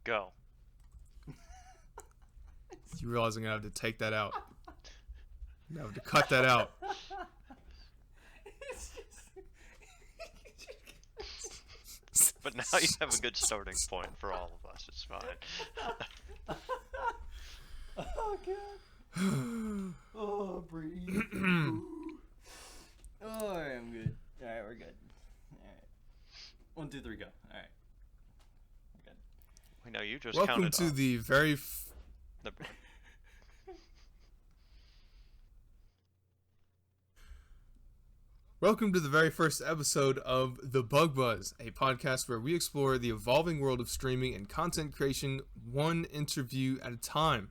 Go. You realize I'm gonna have to take that out. I'm gonna have to cut that out. But now you have a good starting point for all of us. It's fine. Oh god. Oh, breathe. Oh, alright, I'm good. Alright, we're good. Alright. 1, 2, 3, go. Alright. We're good. We know you just Welcome counted to off. the very. Welcome to the very first episode of The Bug Buzz, a podcast where we explore the evolving world of streaming and content creation one interview at a time.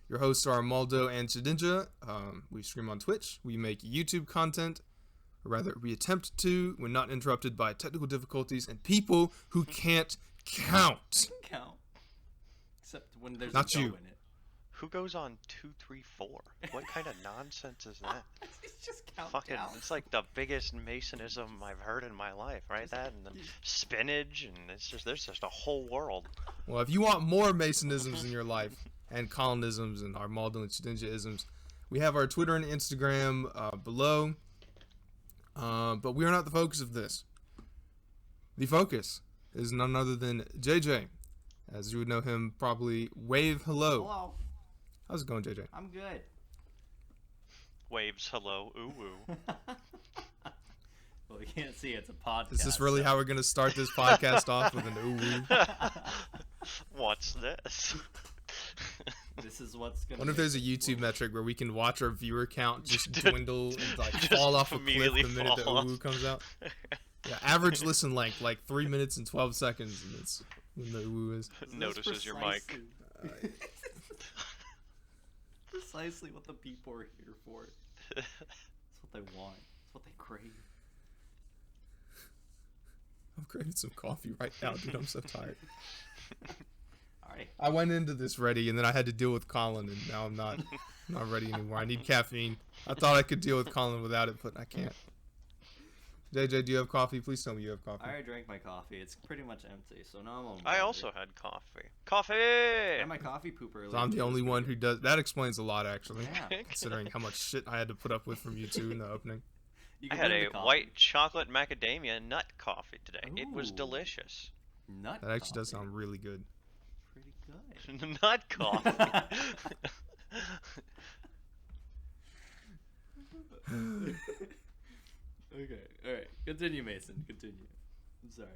Your hosts are ArmaldoAndShedinja. We stream on Twitch. We make YouTube content, or rather, we attempt to when not interrupted by technical difficulties and people who can't count. I can count. Except when there's Not a go you. in it. Who goes on 2, 3, 4? What kind of nonsense is that? It's just count Fucking, down. it's like the biggest Masonism I've heard in my life, right? That and the spinach, and there's just a whole world. Well, if you want more Masonisms in your life, and colonisms and Armaldo and Shedinja isms, we have our Twitter and Instagram below. But we are not the focus of this. The focus is none other than JJ, as you would know him probably. WaveHello. Hello. How's it going, JJ? I'm good. Waves, hello, ooh woo. Well, you can't see it's a podcast. Is this really so- how we're going to start this podcast off, with an ooh woo? What's this? This is what's gonna. I wonder if make there's a it YouTube work. metric where we can watch our viewer count just Just- dwindle and like just fall off a cliff immediately the minute the fall ooh off. woo comes out. Yeah, average listen length like 3 minutes and 12 seconds, and it's when the ooh woo is. This is Notices your mic. precisely- Precisely what the people are here for. It's what they want. It's what they crave. I'm craving some coffee right now, dude. I'm so tired. Alright. I went into this ready, and then I had to deal with Colin, and now I'm not ready anymore. I need caffeine. I thought I could deal with Colin without it, but I can't. JJ, do you have coffee? Please tell me you have coffee. I already drank my coffee. It's pretty much empty, so now I'm on. I also had coffee. Coffee! I had my coffee poop earlier. So I'm the too, only it's one pretty who does. That explains a lot, actually. Yeah. Considering how much shit I had to put up with from you two in the opening. good. You I can had blame a the coffee. white chocolate macadamia nut coffee today. It was Ooh. delicious. Nut. That actually does coffee. sound really good. Pretty good. Nut coffee. Okay. All right. Continue, Mason. Continue. I'm sorry.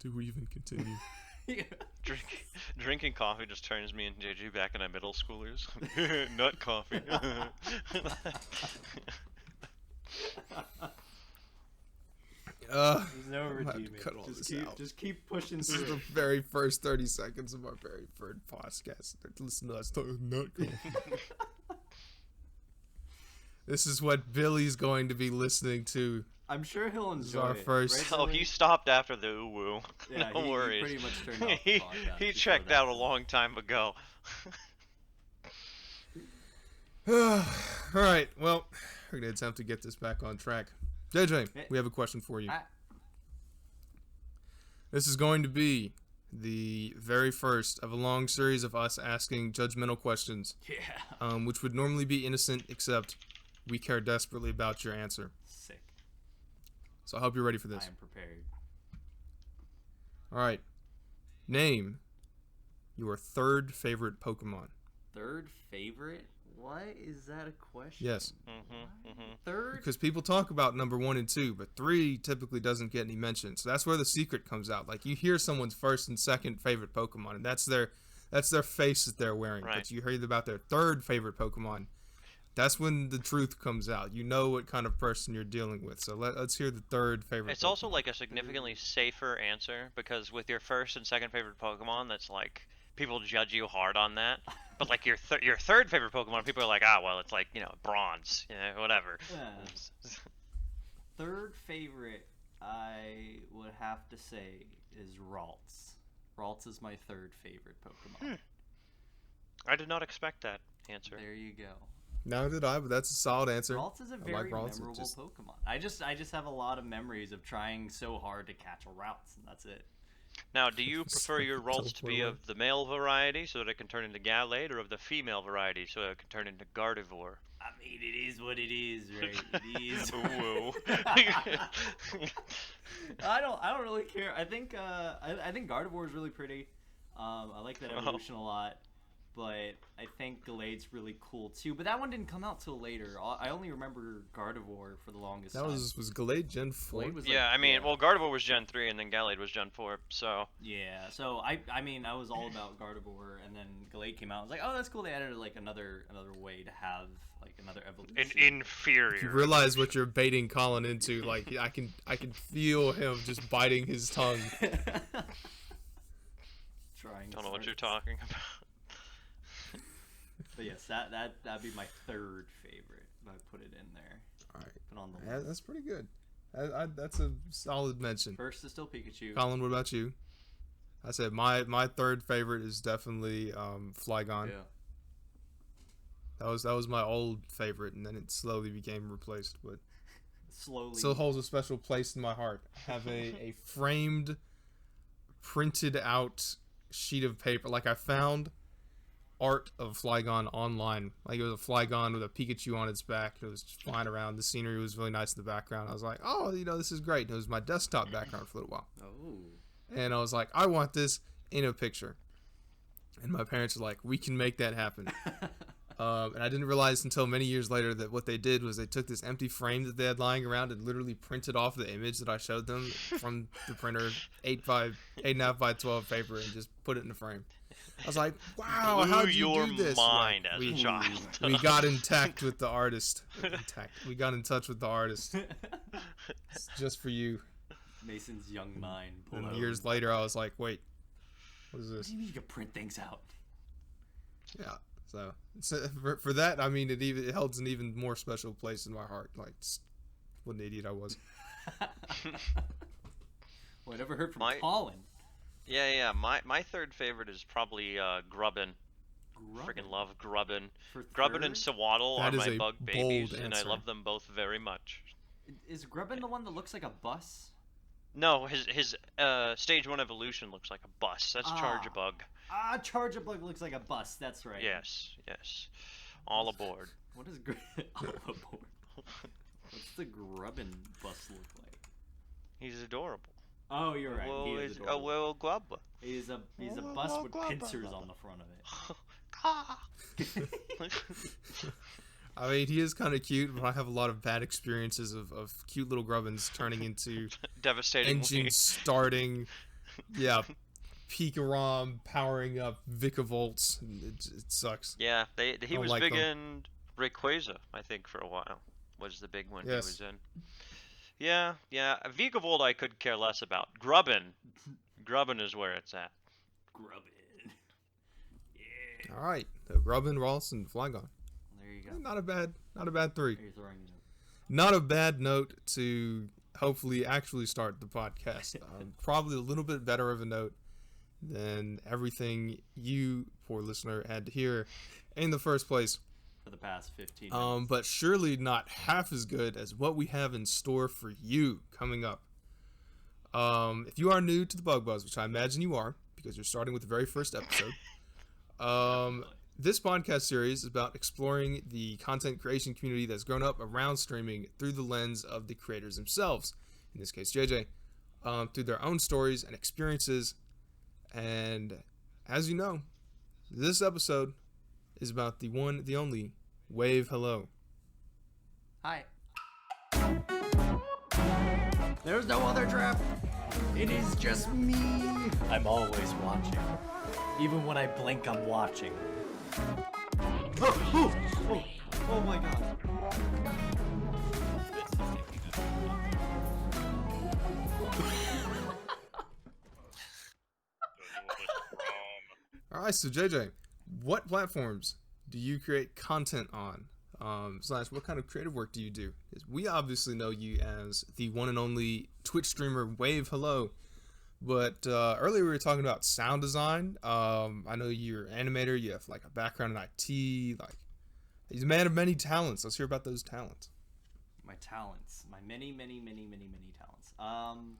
Do we even continue? Yeah. Drinking coffee just turns me and JJ back into middle schoolers. Nut coffee. Uh, There's no I'm gonna have to redeeming. cut all this keep, out. just keep pushing This is through. the very first 30 seconds of our very first podcast. Listen to us talk nut coffee. This is what Billy's going to be listening to. I'm sure he'll This is enjoy our it. first- Oh, Billy? he stopped after the ooh woo. Yeah, No he worries. pretty much turned off the he podcast he before checked that. out a long time ago. Alright, well, we're going to attempt to get this back on track. JJ, Hey. we have a question for you. Ah. This is going to be the very first of a long series of us asking judgmental questions, Yeah. which would normally be innocent, except we care desperately about your answer. Sick. So I hope you're ready for I this. am prepared. Alright. Name your third favorite Pokemon. Third favorite? What is that a question? Yes. Third? Because people talk about number 1 and 2, but 3 typically doesn't get any mention. So that's where the secret comes out. Like, you hear someone's first and second favorite Pokemon, and that's their face that they're wearing. Right. But you hear about their third favorite Pokemon. That's when the truth comes out. You know what kind of person you're dealing with. So let's hear the third favorite. It's also Pokemon. like a significantly safer answer because with your first and second favorite Pokemon, that's like people judge you hard on that. But like your third favorite Pokemon, people are like, ah, well, it's like bronze, whatever. Yeah. Third favorite, I would have to say, is Ralts. Ralts is my third favorite Pokemon. I did not expect that answer. There you go. Neither did I, but that's a solid answer. Ralts is a I very like Ralts, it memorable just- Pokemon. I just have a lot of memories of trying so hard to catch a Ralts, and that's it. Now, do you prefer your Ralts to be Teleport away. of the male variety so that it can turn into Gallade, or of the female variety so that it can turn into Gardevoir? I mean, it is what it is, right? It is. Whoa. I don't really care. I think Gardevoir is really pretty. I like that evolution a lot, but I think Gallade's really cool too. But that one didn't come out till later. I only remember Gardevoir for the longest That time. was Gallade Gen 4. Gallade was Yeah, I mean, well, Gardevoir was Gen 3, and then Gallade was Gen 4, so... Yeah, so I mean, I was all about Gardevoir, and then Gallade came out. I was like, oh, that's cool. They added like another way to have like another evolution. An inferior. You realize what you're baiting Colin into. Like I can feel him just biting his tongue. Trying. Don't know what you're talking about. But yes, that'd be my third favorite. If I put it in there. All right. Put on the Yeah, list. that's pretty good. That's a solid mention. First is still Pikachu. Colin, what about you? I said my third favorite is definitely Flygon. Yeah. That was my old favorite, and then it slowly became replaced, but Slowly. still holds a special place in my heart. I have a framed, printed out sheet of paper. Like I found art of Flygon online. Like it was a Flygon with a Pikachu on its back. It was just flying around. The scenery was really nice in the background. I was like, oh, this is great. And it was my desktop background for a little while. Oh. And I was like, I want this in a picture. And my parents were like, we can make that happen. And I didn't realize until many years later that what they did was they took this empty frame that they had lying around and literally printed off the image that I showed them from the printer, 8.5 by 12 paper, and just put it in the frame. I was like, wow, Blew how did you your do this? mind Like, as a child. we got intact with the artist. We got in touch with the artist. It's just for you. Mason's young mind. And years later, I was like, wait, what is What this? do you mean you can print things out? Yeah. So for that, I mean, it holds an even more special place in my heart. Like, what an idiot I was. Well, I never heard from My- Colin. Yeah. My third favorite is probably Grubbin. Freaking love Grubbin. For Grubbin and third? Swaddle That are is my a bug bold babies, and I answer. love them both very much. Is Grubbin the one that looks like a bus? No, his stage 1 evolution looks like a bus. That's Charjabug. Charjabug looks like a bus. That's right. Yes. All aboard. What is all aboard? What's the Grubbin bus look like? He's adorable. Oh, you're right. Well, He is he's a adorable. well grubber. He's a bus with pincers on the front of it. I mean, he is kind of cute, but I have a lot of bad experiences of cute little Grubbins turning into Devastating. engines starting, Pikarom powering up Vicavolts. It sucks. Yeah, he don't was like big them. in Rayquaza, I think, for a while. Was the big one Yes. he was in. Yeah. Vigavolt I could care less about. Grubbin is where it's at. Grubbin. Yeah. All right, so Grubbin, Ross, and Flygon. There you go. Not a bad three. You're throwing it. Not a bad note to hopefully actually start the podcast. Probably a little bit better of a note than everything you, poor listener, had to hear in the first place. For the past 15 minutes. But surely not half as good as what we have in store for you coming up. If you are new to the Bug Buzz, which I imagine you are, because you're starting with the very first episode, this podcast series is about exploring the content creation community that's grown up around streaming through the lens of the creators themselves. In this case, JJ, through their own stories and experiences. And as you know, this episode is about the one, the only WaveHello. Hi. There's no other trap. It is just me. I'm always watching. Even when I blink, I'm watching. Oh my god. All right, so JJ, what platforms do you create content on? Slash, what kind of creative work do you do? 'Cause we obviously know you as the one and only Twitch streamer WaveHello, but earlier we were talking about sound design. I know you're an animator. You have like a background in IT. Like, he's a man of many talents. Let's hear about those talents. My talents. My many talents.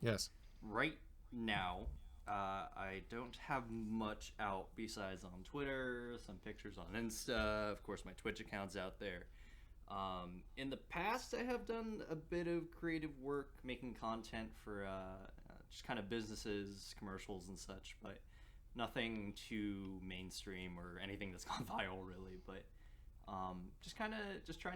Yes. Right now, I don't have much out besides on Twitter, some pictures on Insta, of course my Twitch account's out there. In the past, I have done a bit of creative work, making content for just kind of businesses, commercials, and such, but nothing too mainstream or anything that's gone viral, really. But just trying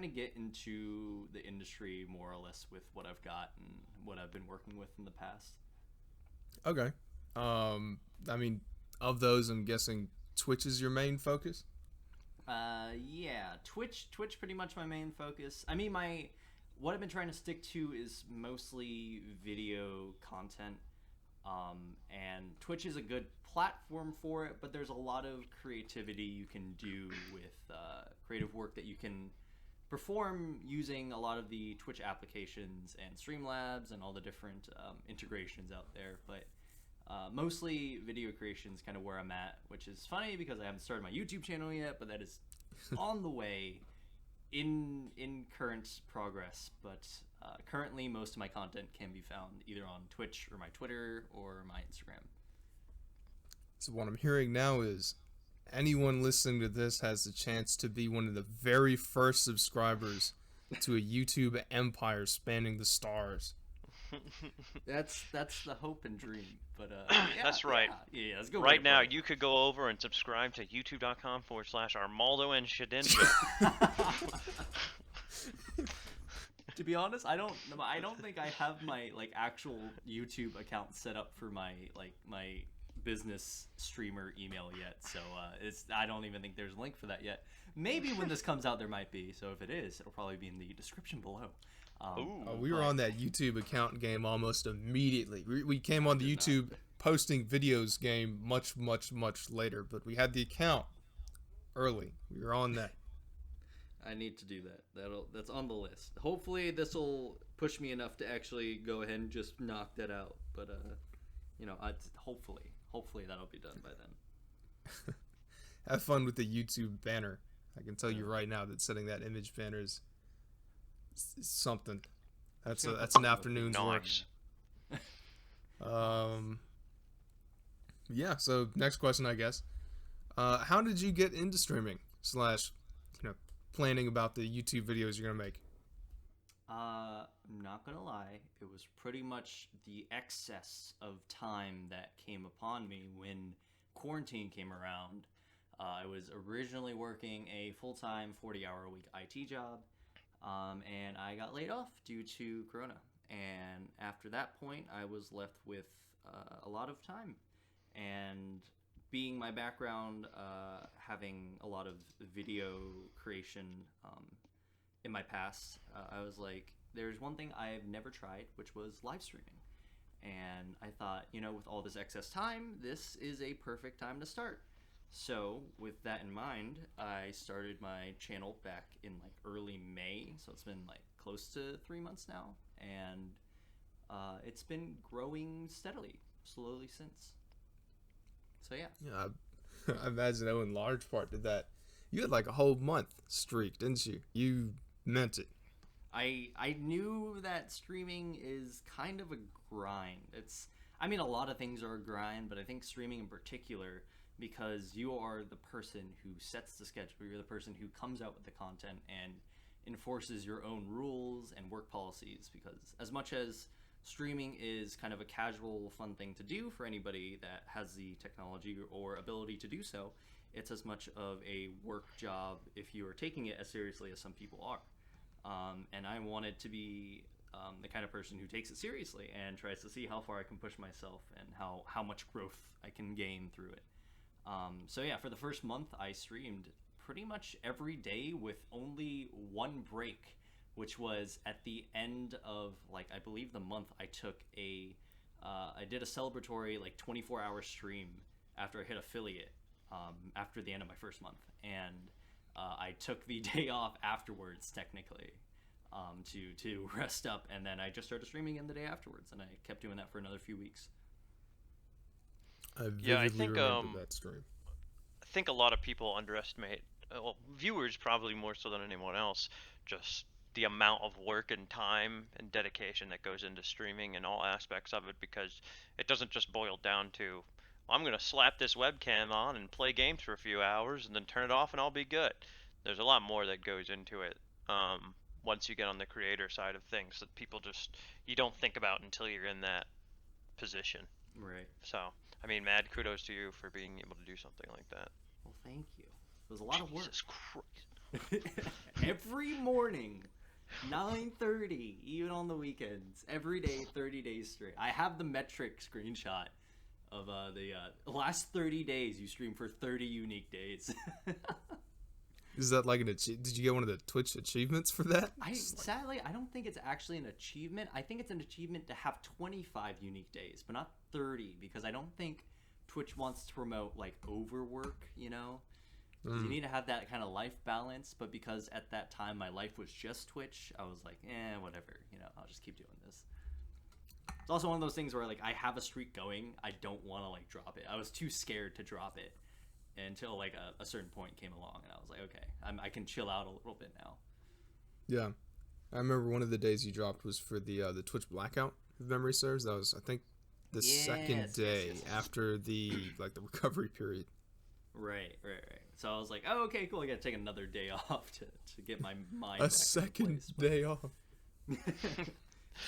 to get into the industry more or less with what I've got and what I've been working with in the past. Okay. I mean, of those, I'm guessing Twitch is your main focus? Yeah, Twitch pretty much my main focus. I mean, what I've been trying to stick to is mostly video content. And Twitch is a good platform for it, but there's a lot of creativity you can do with creative work that you can perform using a lot of the Twitch applications and Streamlabs and all the different integrations out there. But mostly video creation is kind of where I'm at, which is funny because I haven't started my YouTube channel yet, but that is on the way, in current progress. But currently most of my content can be found either on Twitch or my Twitter or my Instagram. So what I'm hearing now is anyone listening to this has the chance to be one of the very first subscribers to a YouTube empire spanning the stars. That's the hope and dream. But That's right. Yeah, let's go. Right now, you could go over and subscribe to youtube.com/ArmaldoAndShedinja. To be honest, I don't think I have my actual YouTube account set up for my business streamer email yet. So I don't even think there's a link for that yet. Maybe when this comes out there might be. So if it is, it'll probably be in the description below. We were on that YouTube account game almost immediately. We came on the YouTube posting videos game much later, but we had the account early. We were on that. I need to do that. That's on the list. Hopefully this will push me enough to actually go ahead and just knock that out. But hopefully that'll be done by then. Have fun with the YouTube banner. I can tell you right now that setting that image banner is something. That's an afternoon's work. Yeah. So next question, I guess. How did you get into streaming / planning about the YouTube videos you're gonna make? I'm not gonna lie, it was pretty much the excess of time that came upon me when quarantine came around. I was originally working a full-time 40-hour-a-week IT job, and I got laid off due to Corona. And after that point, I was left with a lot of time. And being my background, having a lot of video creation in my past, I was like, there's one thing I've never tried, which was live streaming. And I thought, with all this excess time, this is a perfect time to start. So with that in mind, I started my channel back in early May. So it's been close to 3 months now. And it's been growing steadily, slowly since. So yeah. Yeah, I imagine that in large part to that. You had a whole month streak, didn't you? You meant it. I knew that streaming is kind of a grind. A lot of things are a grind, but I think streaming in particular, because you are the person who sets the schedule, you're the person who comes out with the content and enforces your own rules and work policies, because as much as streaming is kind of a casual, fun thing to do for anybody that has the technology or ability to do so, it's as much of a work job if you are taking it as seriously as some people are. And I wanted to be the kind of person who takes it seriously and tries to see how far I can push myself and how much growth I can gain through it. So yeah, for the first month, I streamed pretty much every day with only one break, which was at the end of I believe the month. I took I did a celebratory 24-hour stream after I hit affiliate after the end of my first month, and I took the day off afterwards technically to rest up, and then I just started streaming in the day afterwards, and I kept doing that for another few weeks. I vividly remember that stream. I think a lot of people underestimate, viewers probably more so than anyone else, just the amount of work and time and dedication that goes into streaming and all aspects of it, because it doesn't just boil down to, well, I'm gonna slap this webcam on and play games for a few hours and then turn it off and I'll be good. There's a lot more that goes into it. Once you get on the creator side of things that people just you don't think about until you're in that position. Right. So, I mean, mad kudos to you for being able to do something like that. Well, thank you. It was a lot of work. Jesus Christ. Every morning, 9:30, even on the weekends, every day, 30 days straight. I have the metric screenshot of the last 30 days. You stream for 30 unique days. Is that like did you get one of the Twitch achievements for that? Sadly, I don't think it's actually an achievement. I think it's an achievement to have 25 unique days, but not 30, because I don't think Twitch wants to promote like overwork, you know? You need to have that kind of life balance, but because at that time my life was just Twitch, I was like, whatever, you know, I'll just keep doing this. It's also one of those things where like I have a streak going, I don't want to like drop it. I was too scared to drop it until like a certain point came along, and I was like, okay, I can chill out a little bit now. Yeah, I remember one of the days you dropped was for the Twitch blackout, if memory serves. That was, I think, the second day after the like the recovery period. Right. So I was like, oh, okay, cool. I gotta take another day off to get my mind. A second day off.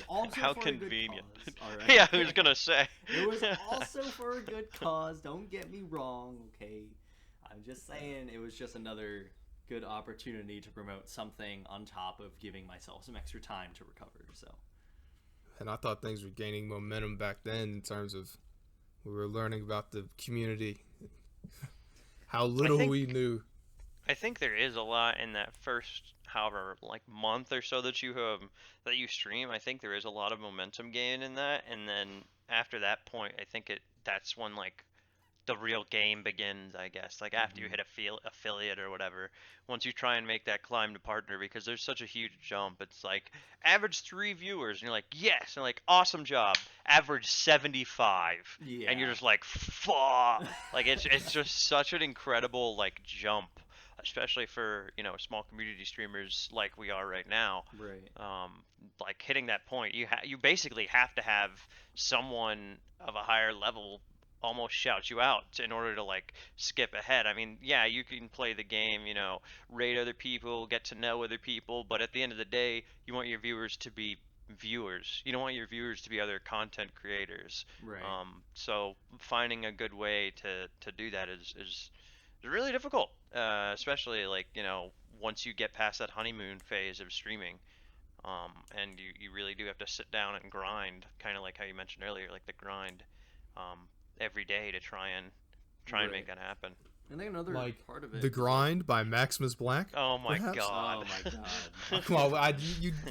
Also how for convenient. A good cause, all right? Yeah, who's gonna say? It was also for a good cause. Don't get me wrong, okay? I'm just saying it was just another good opportunity to promote something on top of giving myself some extra time to recover. So. And I thought things were gaining momentum back then in terms of we were learning about the community. How little we knew. I think there is a lot in that first, however, like month or so that you stream. I think there is a lot of momentum gain in that, and then after that point, I think that's when like the real game begins, I guess. Like after you hit affiliate or whatever, once you try and make that climb to partner, because there's such a huge jump. It's like average 3 viewers, and you're like, yes, and like awesome job. Average 75, and you're just like, fuck. Like it's just such an incredible like jump, especially for small community streamers like we are right now. Right. Like hitting that point, you basically have to have someone of a higher level almost shout you out in order to like skip ahead. I mean, yeah, you can play the game, rate other people, get to know other people, but at the end of the day, you want your viewers to be viewers. You don't want your viewers to be other content creators. Right. So finding a good way to do that is really difficult, especially like once you get past that honeymoon phase of streaming. And you really do have to sit down and grind, kind of like how you mentioned earlier, like the grind every day to try and make that happen. I think another part of it. The Grind by Maximus Black. Oh my perhaps? god. Oh my god. Come on,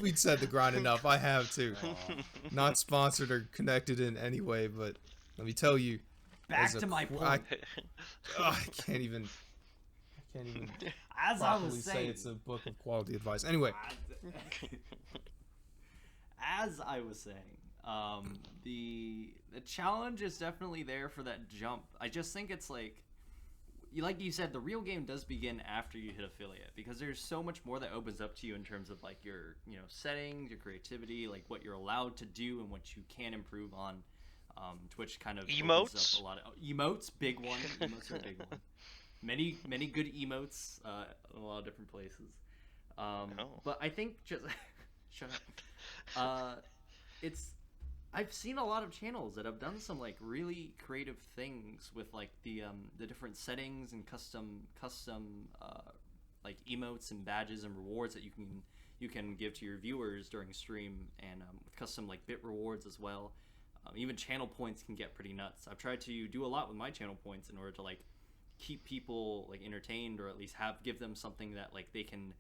we'd said The Grind enough. I have to. Not sponsored or connected in any way, but let me tell you. Back to my point. I can't even. As I was saying, say it's a book of quality advice. Anyway. As I was saying, the challenge is definitely there for that jump. I just think it's like you said, the real game does begin after you hit affiliate, because there's so much more that opens up to you in terms of like your settings, your creativity, like what you're allowed to do and what you can improve on. Twitch kind of emotes. Up a lot of emotes, big one. Emotes are a big one. Many good emotes in a lot of different places. But I think just shut up. I've seen a lot of channels that have done some like really creative things with like the different settings and custom like emotes and badges and rewards that you can give to your viewers during stream, and with custom like bit rewards as well. Even channel points can get pretty nuts. I've tried to do a lot with my channel points in order to like keep people like entertained, or at least give them something that like they can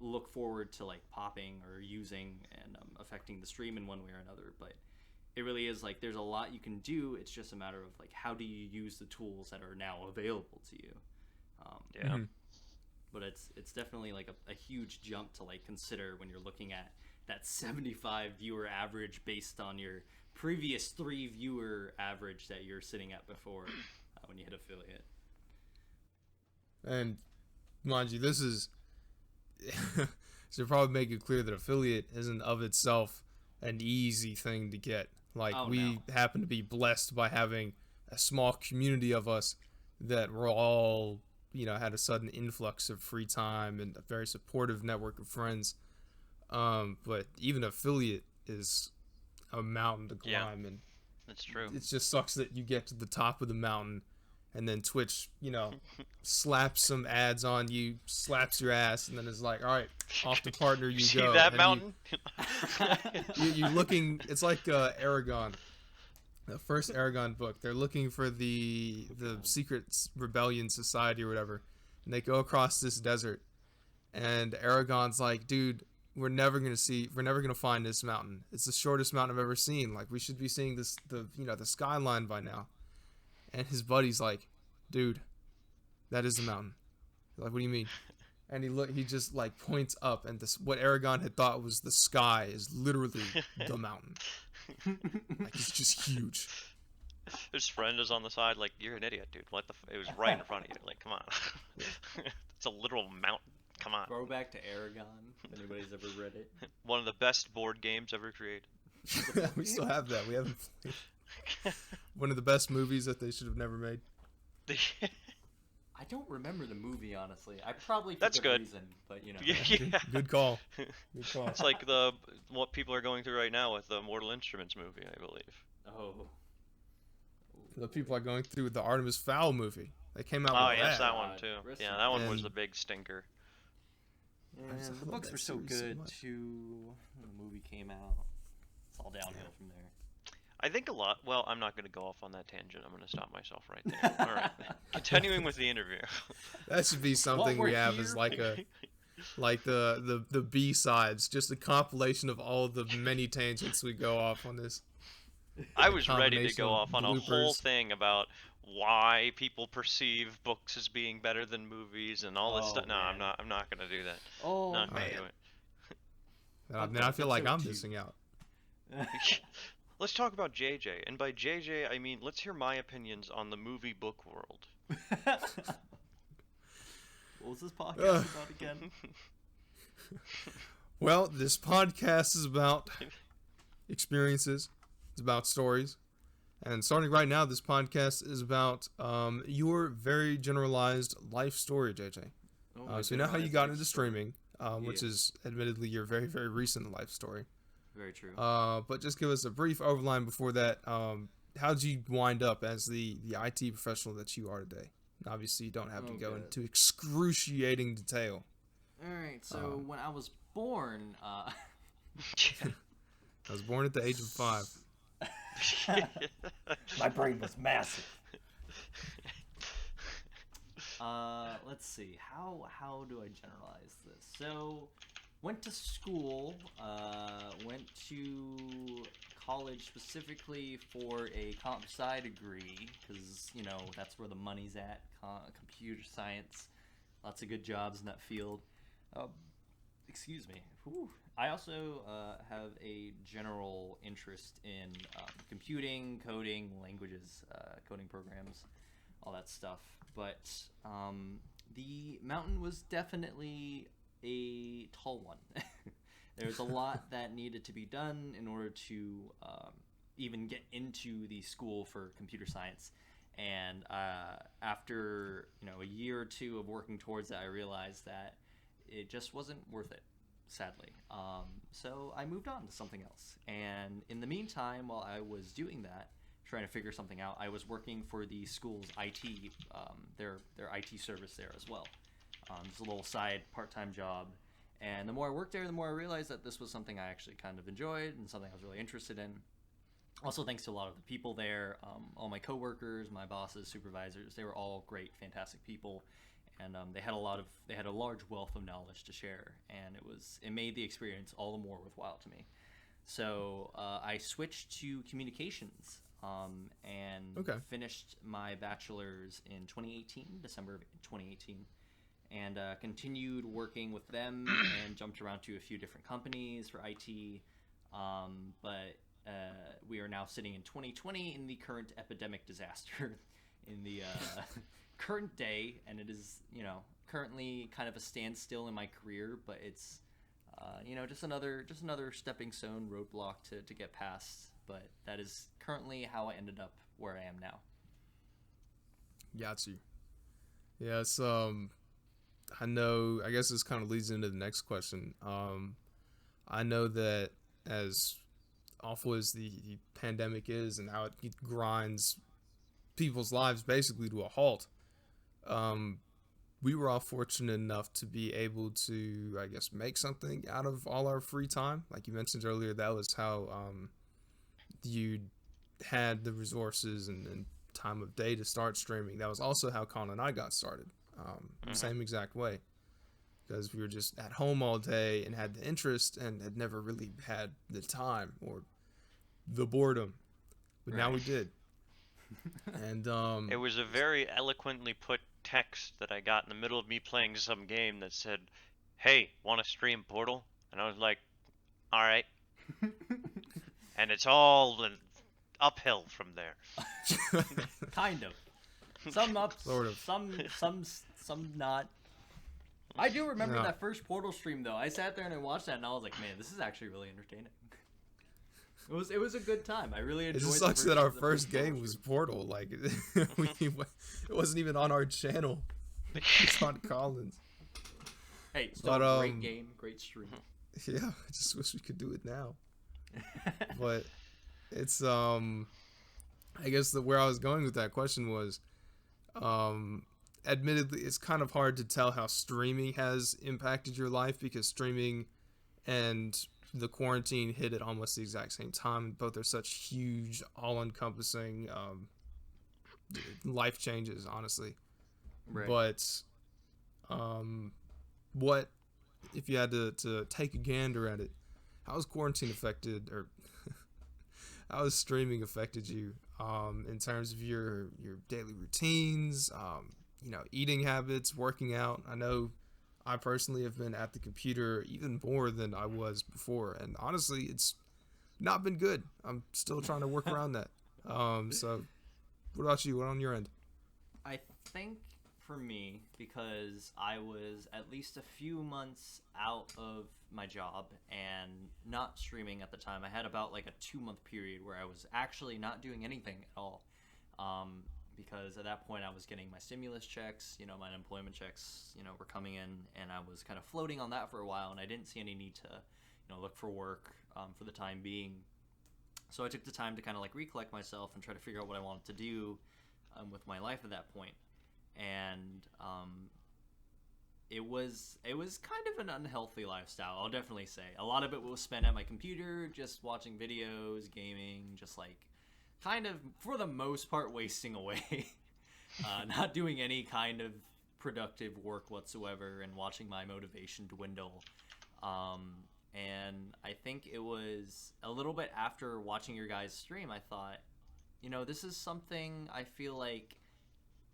look forward to like popping or using and affecting the stream in one way or another. But it really is like there's a lot you can do. It's just a matter of like how do you use the tools that are now available to you. But it's definitely like a huge jump to like consider when you're looking at that 75 viewer average based on your previous 3 viewer average that you're sitting at before when you hit affiliate. And mind you, this is should probably make it clear that affiliate isn't of itself an easy thing to get. Like, Oh, we no. happen to be blessed by having a small community of us that we're all, had a sudden influx of free time and a very supportive network of friends. But even affiliate is a mountain to Yeah. climb, and That's true. it just sucks that you get to the top of the mountain and then Twitch, slaps some ads on you, slaps your ass, and then it's like, all right, off to partner you See go. that And mountain? you're looking. It's like Aragon, the first Aragon book. They're looking for the secret rebellion society or whatever, and they go across this desert, and Aragon's like, dude, we're never gonna find this mountain. It's the shortest mountain I've ever seen. Like, we should be seeing the skyline by now. And his buddy's like, dude, that is the mountain. Like, what do you mean? And he just like points up, and what Aragon had thought was the sky is literally the mountain. Like, it's just huge. His friend is on the side, like, you're an idiot, dude. It was right in front of you. Like, come on. It's a literal mountain. Come on. Throwback to Aragon, if anybody's ever read it. One of the best board games ever created. We still have that. We haven't played. One of the best movies that they should have never made. I don't remember the movie, honestly. I probably for That's good. reason, but Yeah. Good call. Good call. It's like what people are going through right now with the Mortal Instruments movie, I believe. Oh. The people are going through the Artemis Fowl movie. They came out Oh, with yes, that God. one too. Rest Yeah, in that one was peace. the big stinker. Yeah, I the love books that were so series so good much. too. When the movie came out, it's all downhill from there. I think well, I'm not going to go off on that tangent. I'm going to stop myself right there. All right. Continuing with the interview. That should be something we're we have here- as like the B sides, just a compilation of all the many tangents we go off on this. I was ready to Combination go of off on a whole bloopers. thing about why people perceive books as being better than movies and all this Oh, stuff. No, man. I'm not going to do that. Oh Not going man. to do it. Now I feel like I'm Episode 2. missing out. Let's talk about JJ. And by JJ, I mean let's hear my opinions on the movie book world. What was this podcast Ugh. about again? Well, this podcast is about experiences. It's about stories. And starting right now, this podcast is about your very generalized life story, JJ. Oh, So you know how you got into streaming, which Yeah. is admittedly your very, very recent life story. Very true. But just give us a brief overline before that. How did you wind up as the IT professional that you are today? Obviously, you don't have to go Okay. into excruciating detail. All right. So when I was born, I was born at the age of 5. my brain was massive. Let's see. How do I generalize this? So, went to school. Went to college specifically for a comp sci degree because that's where the money's at. Computer science. Lots of good jobs in that field. Excuse me. Whew. I also have a general interest in computing, coding, languages, coding programs, all that stuff. But the mountain was definitely a tall one. There's a lot that needed to be done in order to even get into the school for computer science. And after a year or two of working towards that, I realized that it just wasn't worth it, sadly. So I moved on to something else. And in the meantime, while I was doing that, trying to figure something out, I was working for the school's IT, their IT service there as well. Just a little side part-time job. And the more I worked there, the more I realized that this was something I actually kind of enjoyed and something I was really interested in. Also, thanks to a lot of the people there, all my coworkers, my bosses, supervisors, they were all great, fantastic people, and they had a large wealth of knowledge to share, and it made the experience all the more worthwhile to me. So I switched to communications and finished my bachelor's in 2018, December of 2018, and continued working with them and jumped around to a few different companies for IT, but we are now sitting in 2020 in the current epidemic disaster in the current day, and it is currently kind of a standstill in my career, but it's just another stepping stone roadblock to get past. But that is currently how I ended up where I am now. Got you. Yes. I know. I guess this kind of leads into the next question. I know that as awful as the pandemic is and how it grinds people's lives basically to a halt, we were all fortunate enough to be able to, I guess, make something out of all our free time. Like you mentioned earlier, that was how you had the resources and time of day to start streaming. That was also how Colin and I got started. Same exact way. Because we were just at home all day and had the interest and had never really had the time or the boredom. But now we did. And It was a very eloquently put text that I got in the middle of me playing some game that said, "Hey, want to stream Portal?" And I was like, "All right." And it's all uphill from there. Kind of. Some up, Sort of. some not. I do remember No. that first Portal stream though. I sat there and I watched that and I was like, man, this is actually really entertaining. It was a good time. I really It enjoyed. just the sucks that our the first Portal game was stream. Portal. Like, it wasn't even on our channel. It's on Colin's. Hey, still But, a great game, great stream. Yeah, I just wish we could do it now. But it's I guess where I was going with that question was, admittedly, it's kind of hard to tell how streaming has impacted your life because streaming and the quarantine hit at almost the exact same time. Both are such huge, all-encompassing life changes, honestly. Right. But what if you had to take a gander at it? How has quarantine affected, or how has streaming affected you in terms of your daily routines, eating habits, working out? I know I personally have been at the computer even more than I was before, and honestly, it's not been good. I'm still trying to work around that. So what about you? What on your end? I think for me, because I was at least a few months out of my job and not streaming at the time, I had about like a 2-month period where I was actually not doing anything at all. Because at that point I was getting my stimulus checks, my unemployment checks, were coming in, and I was kind of floating on that for a while, and I didn't see any need to, look for work for the time being. So I took the time to kind of like recollect myself and try to figure out what I wanted to do with my life at that point. And it was kind of an unhealthy lifestyle, I'll definitely say. A lot of it was spent at my computer, just watching videos, gaming, just like kind of, for the most part, wasting away. Not doing any kind of productive work whatsoever, and watching my motivation dwindle. And I think it was a little bit after watching your guys' stream, I thought, this is something I feel like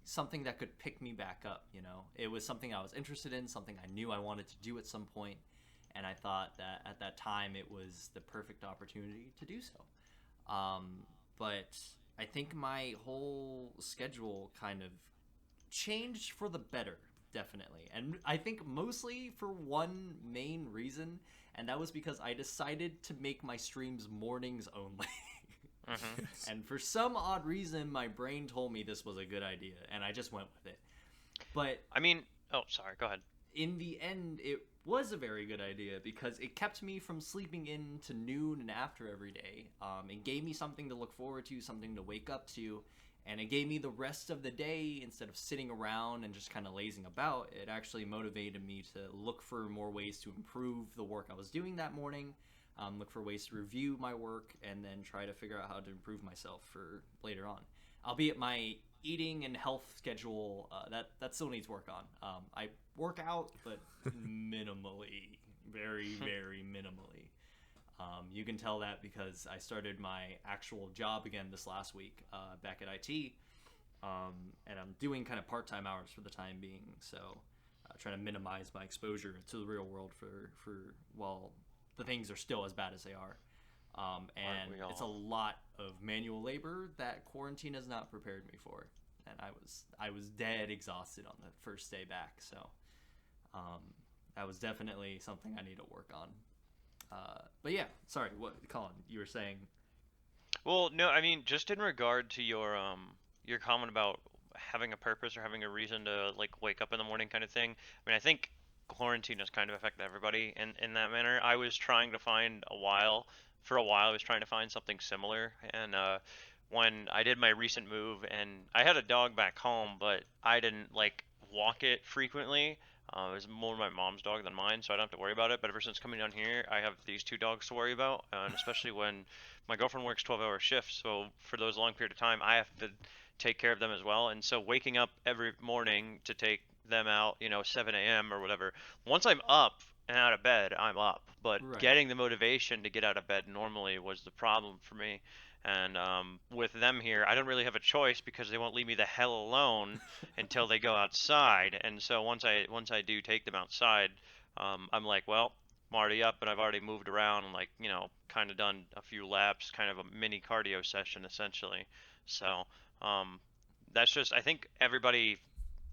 something that could pick me back up. It was something I was interested in, something I knew I wanted to do at some point, and I thought that at that time it was the perfect opportunity to do so. But I think my whole schedule kind of changed for the better, definitely. And I think mostly for one main reason, and that was because I decided to make my streams mornings only. And for some odd reason, my brain told me this was a good idea, and I just went with it. But I mean, oh, sorry, go ahead. in the end, it was a very good idea because it kept me from sleeping in to noon and after every day. It gave me something to look forward to, something to wake up to, and it gave me the rest of the day instead of sitting around and just kind of lazing about. It actually motivated me to look for more ways to improve the work I was doing that morning, look for ways to review my work, and then try to figure out how to improve myself for later on. Albeit my eating and health schedule, that still needs work on. I work out, but minimally, very, very minimally. You can tell that because I started my actual job again this last week, back at IT, and I'm doing kind of part-time hours for the time being, so trying to minimize my exposure to the real world for while the things are still as bad as they are. And it's a lot of manual labor that quarantine has not prepared me for, and I was dead exhausted on the first day back. So that was definitely something I need to work on. But yeah, sorry, what, Colin, you were saying? Well, no, I mean, just in regard to your comment about having a purpose or having a reason to like wake up in the morning kind of thing. I mean, I think quarantine has kind of affected everybody in that manner. I was trying to find for a while, I was trying to find something similar, and when I did my recent move, and I had a dog back home, but I didn't like walk it frequently. It was more my mom's dog than mine, so I don't have to worry about it. But ever since coming down here, I have these two dogs to worry about, and especially when my girlfriend works 12-hour shifts, so for those long period of time, I have to take care of them as well. And so waking up every morning to take them out, 7 a.m. or whatever. Once I'm up and out of bed, I'm up. But Right. getting the motivation to get out of bed normally was the problem for me. And with them here, I don't really have a choice because they won't leave me the hell alone until they go outside. And so once I do take them outside, I'm like, well, I'm already up and I've already moved around and like, kind of done a few laps, kind of a mini cardio session essentially. So, um, that's just, I think everybody,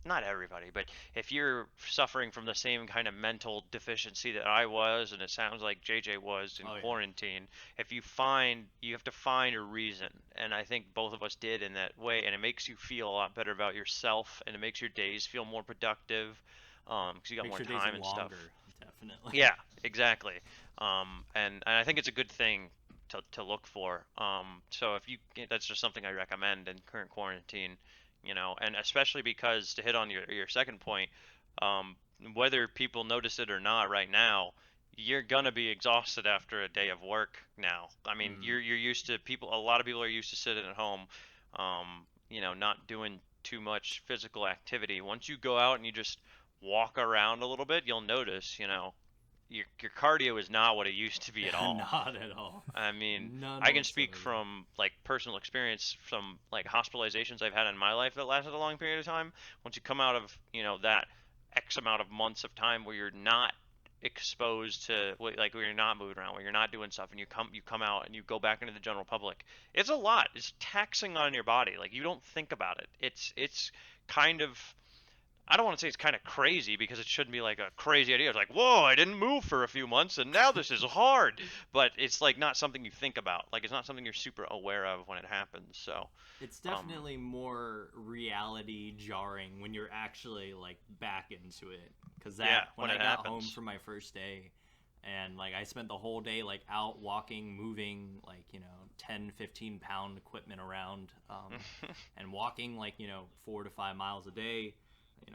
not everybody, but if you're suffering from the same kind of mental deficiency that I was, and it sounds like JJ was in Oh yeah. quarantine, you have to find a reason. And I think both of us did in that way, and it makes you feel a lot better about yourself, and it makes your days feel more productive, because you got Makes more your days time and stuff. longer, definitely. Yeah, exactly. And I think it's a good thing to look for. So if you, that's just something I recommend in current quarantine, and especially because to hit on your second point, um, whether people notice it or not right now, you're gonna be exhausted after a day of work now. I mean, Mm. you're used to a lot of people are used to sitting at home, not doing too much physical activity. Once you go out and you just walk around a little bit, you'll notice, your cardio is not what it used to be at all. Not at all. I mean, None I can speak whatsoever. from like personal experience from like hospitalizations I've had in my life that lasted a long period of time. Once you come out of, that X amount of months of time where you're not exposed to like where you're not moving around, where you're not doing stuff and you come out and you go back into the general public. It's a lot. It's taxing on your body. Like you don't think about it. It's kind of, I don't want to say it's kind of crazy because it shouldn't be like a crazy idea. It's like, whoa, I didn't move for a few months and now this is hard. But it's like not something you think about. Like it's not something you're super aware of when it happens. So, It's um, definitely more reality jarring when you're actually like back into it. Cause yeah, that when when I it got home happens. for my first day, and like I spent the whole day like out walking, moving like 10, 15 pound equipment around, and walking like 4 to 5 miles a day,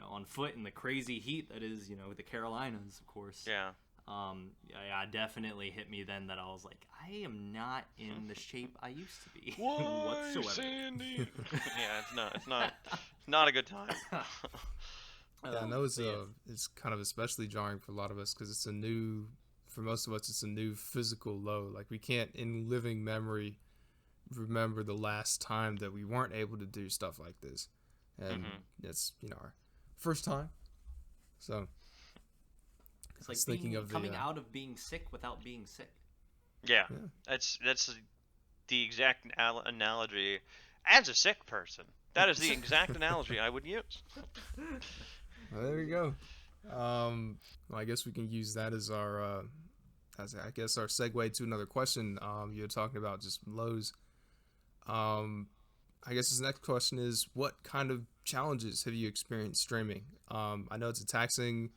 on foot in the crazy heat that is the Carolinas, of course. Yeah. Yeah, definitely hit me then that I was like, I am not in the shape I used to be Why, whatsoever. Sandy? Yeah, it's not a good time. Yeah, I know But yes, it's kind of especially jarring for a lot of us because for most of us, it's a new physical low. Like we can't, in living memory, remember the last time that we weren't able to do stuff like this, and Hmm. it's our first time. So it's I was like thinking being of the coming out of being sick without being sick. Yeah, yeah. that's the exact analogy. As a sick person, that is the exact analogy I would use. Well, there you go. Well, I guess we can use that as I guess our segue to another question. You're talking about just lows. Um, I guess this next question is, what kind of challenges have you experienced streaming? I know it's a taxing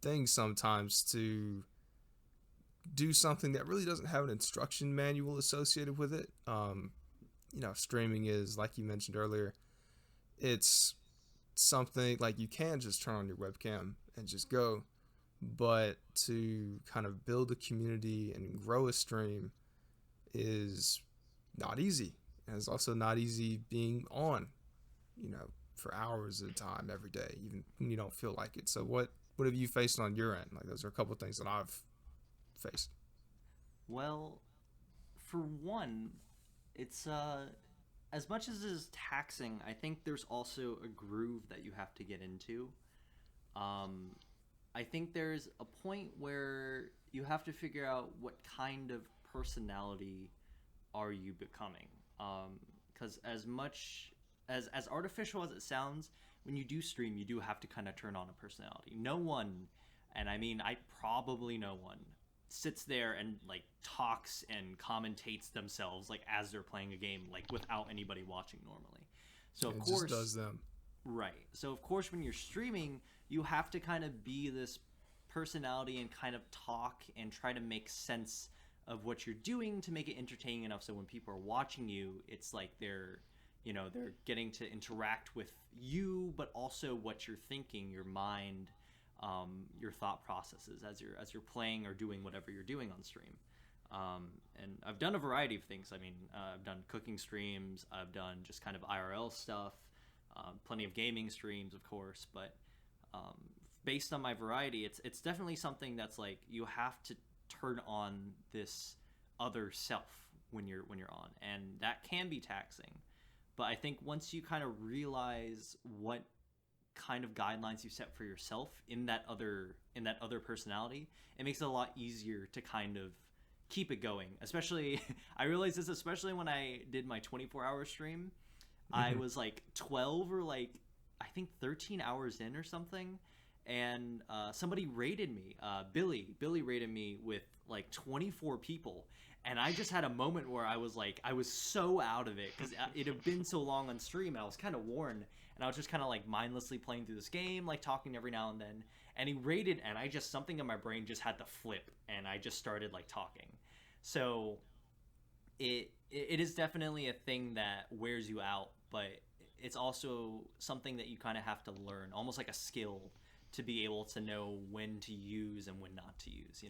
thing sometimes to do something that really doesn't have an instruction manual associated with it. Streaming is, like you mentioned earlier, it's something like you can just turn on your webcam and just go, but to kind of build a community and grow a stream is not easy. And it's also not easy being on, for hours at a time every day, even when you don't feel like it. So what have you faced on your end? Like those are a couple of things that I've faced. Well, for one, it's as much as it is taxing, I think there's also a groove that you have to get into. Um, I think there's a point where you have to figure out what kind of personality are you becoming. Because as much as artificial as it sounds, when you do stream, you do have to kind of turn on a personality. No one And I mean, probably no one sits there and like talks and commentates themselves like as they're playing a game, like without anybody watching normally. So of It course, just does them. right. So of course, when you're streaming, you have to kind of be this personality and kind of talk and try to make sense of what you're doing to make it entertaining enough so when people are watching you, it's like they're getting to interact with you, but also what you're thinking, your mind, your thought processes as you're playing or doing whatever you're doing on stream. And I've done a variety of things. I mean, I've done cooking streams, I've done just kind of IRL stuff, plenty of gaming streams, of course. But based on my variety, it's definitely something that's like you have to turn on this other self when you're on, and that can be taxing. But I think once you kind of realize what kind of guidelines you set for yourself in that other personality, it makes it a lot easier to kind of keep it going. Especially, I realized this especially when I did my 24-hour stream. I was like 12 or like I think 13 hours in or something, and somebody raided me. Billy raided me with like 24 people, and I just had a moment where I was so out of it because it had been so long on stream, and I was kind of worn, and I was just kind of like mindlessly playing through this game, like talking every now and then. And he raided, and I just something in my brain just had to flip, and I just started like talking. So it is definitely a thing that wears you out, but it's also something that you kind of have to learn, almost like a skill, to be able to know when to use and when not to use.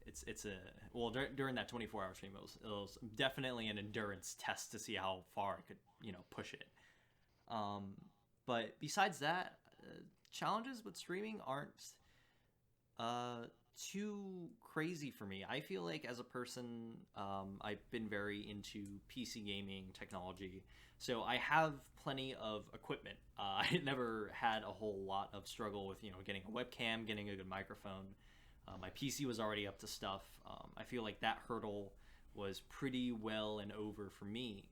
It's a well during that 24-hour stream, it was definitely an endurance test to see how far I could push it. But besides that, challenges with streaming aren't too crazy for me. I feel like as a person, I've been very into PC gaming technology, so I have plenty of equipment. I never had a whole lot of struggle with getting a webcam, getting a good microphone. My PC was already up to stuff. I feel like that hurdle was pretty well and over for me.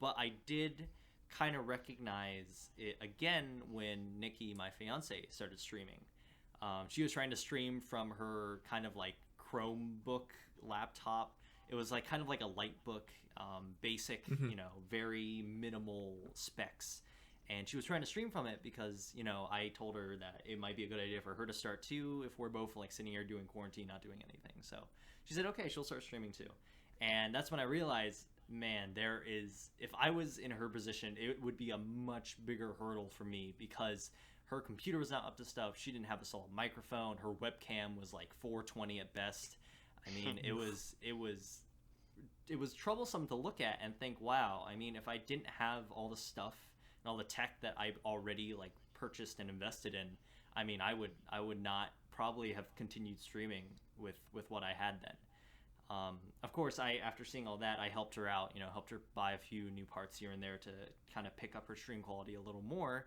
But I did kind of recognize it again when Nikki, my fiance, started streaming. She was trying to stream from her kind of like Chromebook laptop. It was like kind of like a Lightbook, basic, very minimal specs. And she was trying to stream from it because, I told her that it might be a good idea for her to start too if we're both like sitting here doing quarantine, not doing anything. So she said, okay, she'll start streaming too. And that's when I realized, man, if I was in her position, it would be a much bigger hurdle for me because her computer was not up to stuff. She didn't have a solid microphone. Her webcam was like 420 at best. I mean, it was troublesome to look at and think, wow, I mean, if I didn't have all the stuff and all the tech that I already like purchased and invested in, I mean, I would not probably have continued streaming with what I had then. Of course, after seeing all that, I helped her out, helped her buy a few new parts here and there to kind of pick up her stream quality a little more.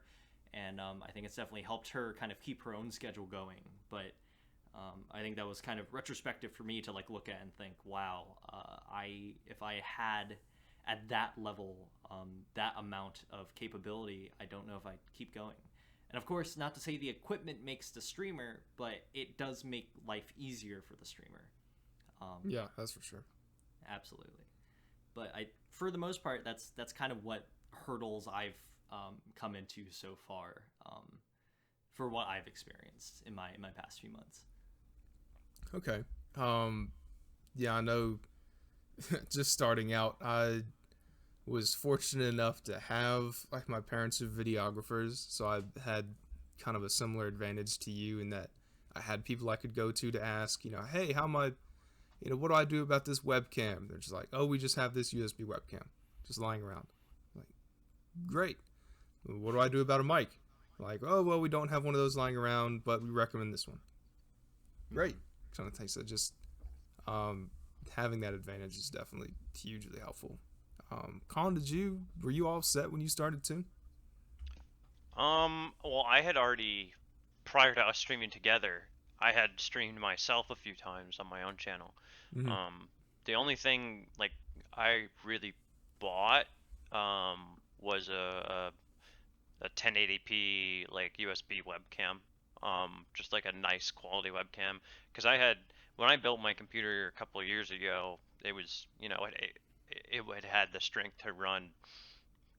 And I think it's definitely helped her kind of keep her own schedule going. But I think that was kind of retrospective for me to like look at and think, wow, if I had at that level that amount of capability, I don't know if I'd keep going. And of course, not to say the equipment makes the streamer, but it does make life easier for the streamer. Yeah, that's for sure. Absolutely. But for the most part, that's kind of what hurdles I've come into so far, for what I've experienced in my past few months. Okay. Yeah, I know. Just starting out, I was fortunate enough to have like my parents are videographers, so I had kind of a similar advantage to you in that I had people I could go to ask, hey, how am I, what do I do about this webcam? They're just like, oh, we just have this USB webcam just lying around. Like, great. What do I do about a mic? Like, oh, well, we don't have one of those lying around, but we recommend this one. Great. Kind of things. So just having that advantage is definitely hugely helpful. Colin, were you all set when you started too? Well, I had already, prior to us streaming together, I had streamed myself a few times on my own channel. Mm-hmm. The only thing like I really bought was a 1080p like USB webcam. just like a nice quality webcam. Because when I built my computer a couple of years ago, it was, it had the strength to run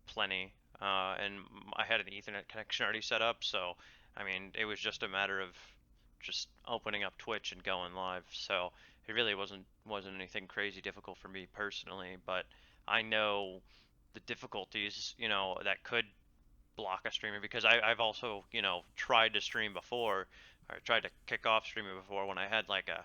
plenty, and I had an Ethernet connection already set up, so I mean, it was just a matter of just opening up Twitch and going live. So it really wasn't anything crazy difficult for me personally, but I know the difficulties, that could block a streamer, because I've also, tried to stream before, or tried to kick off streaming before when I had like a,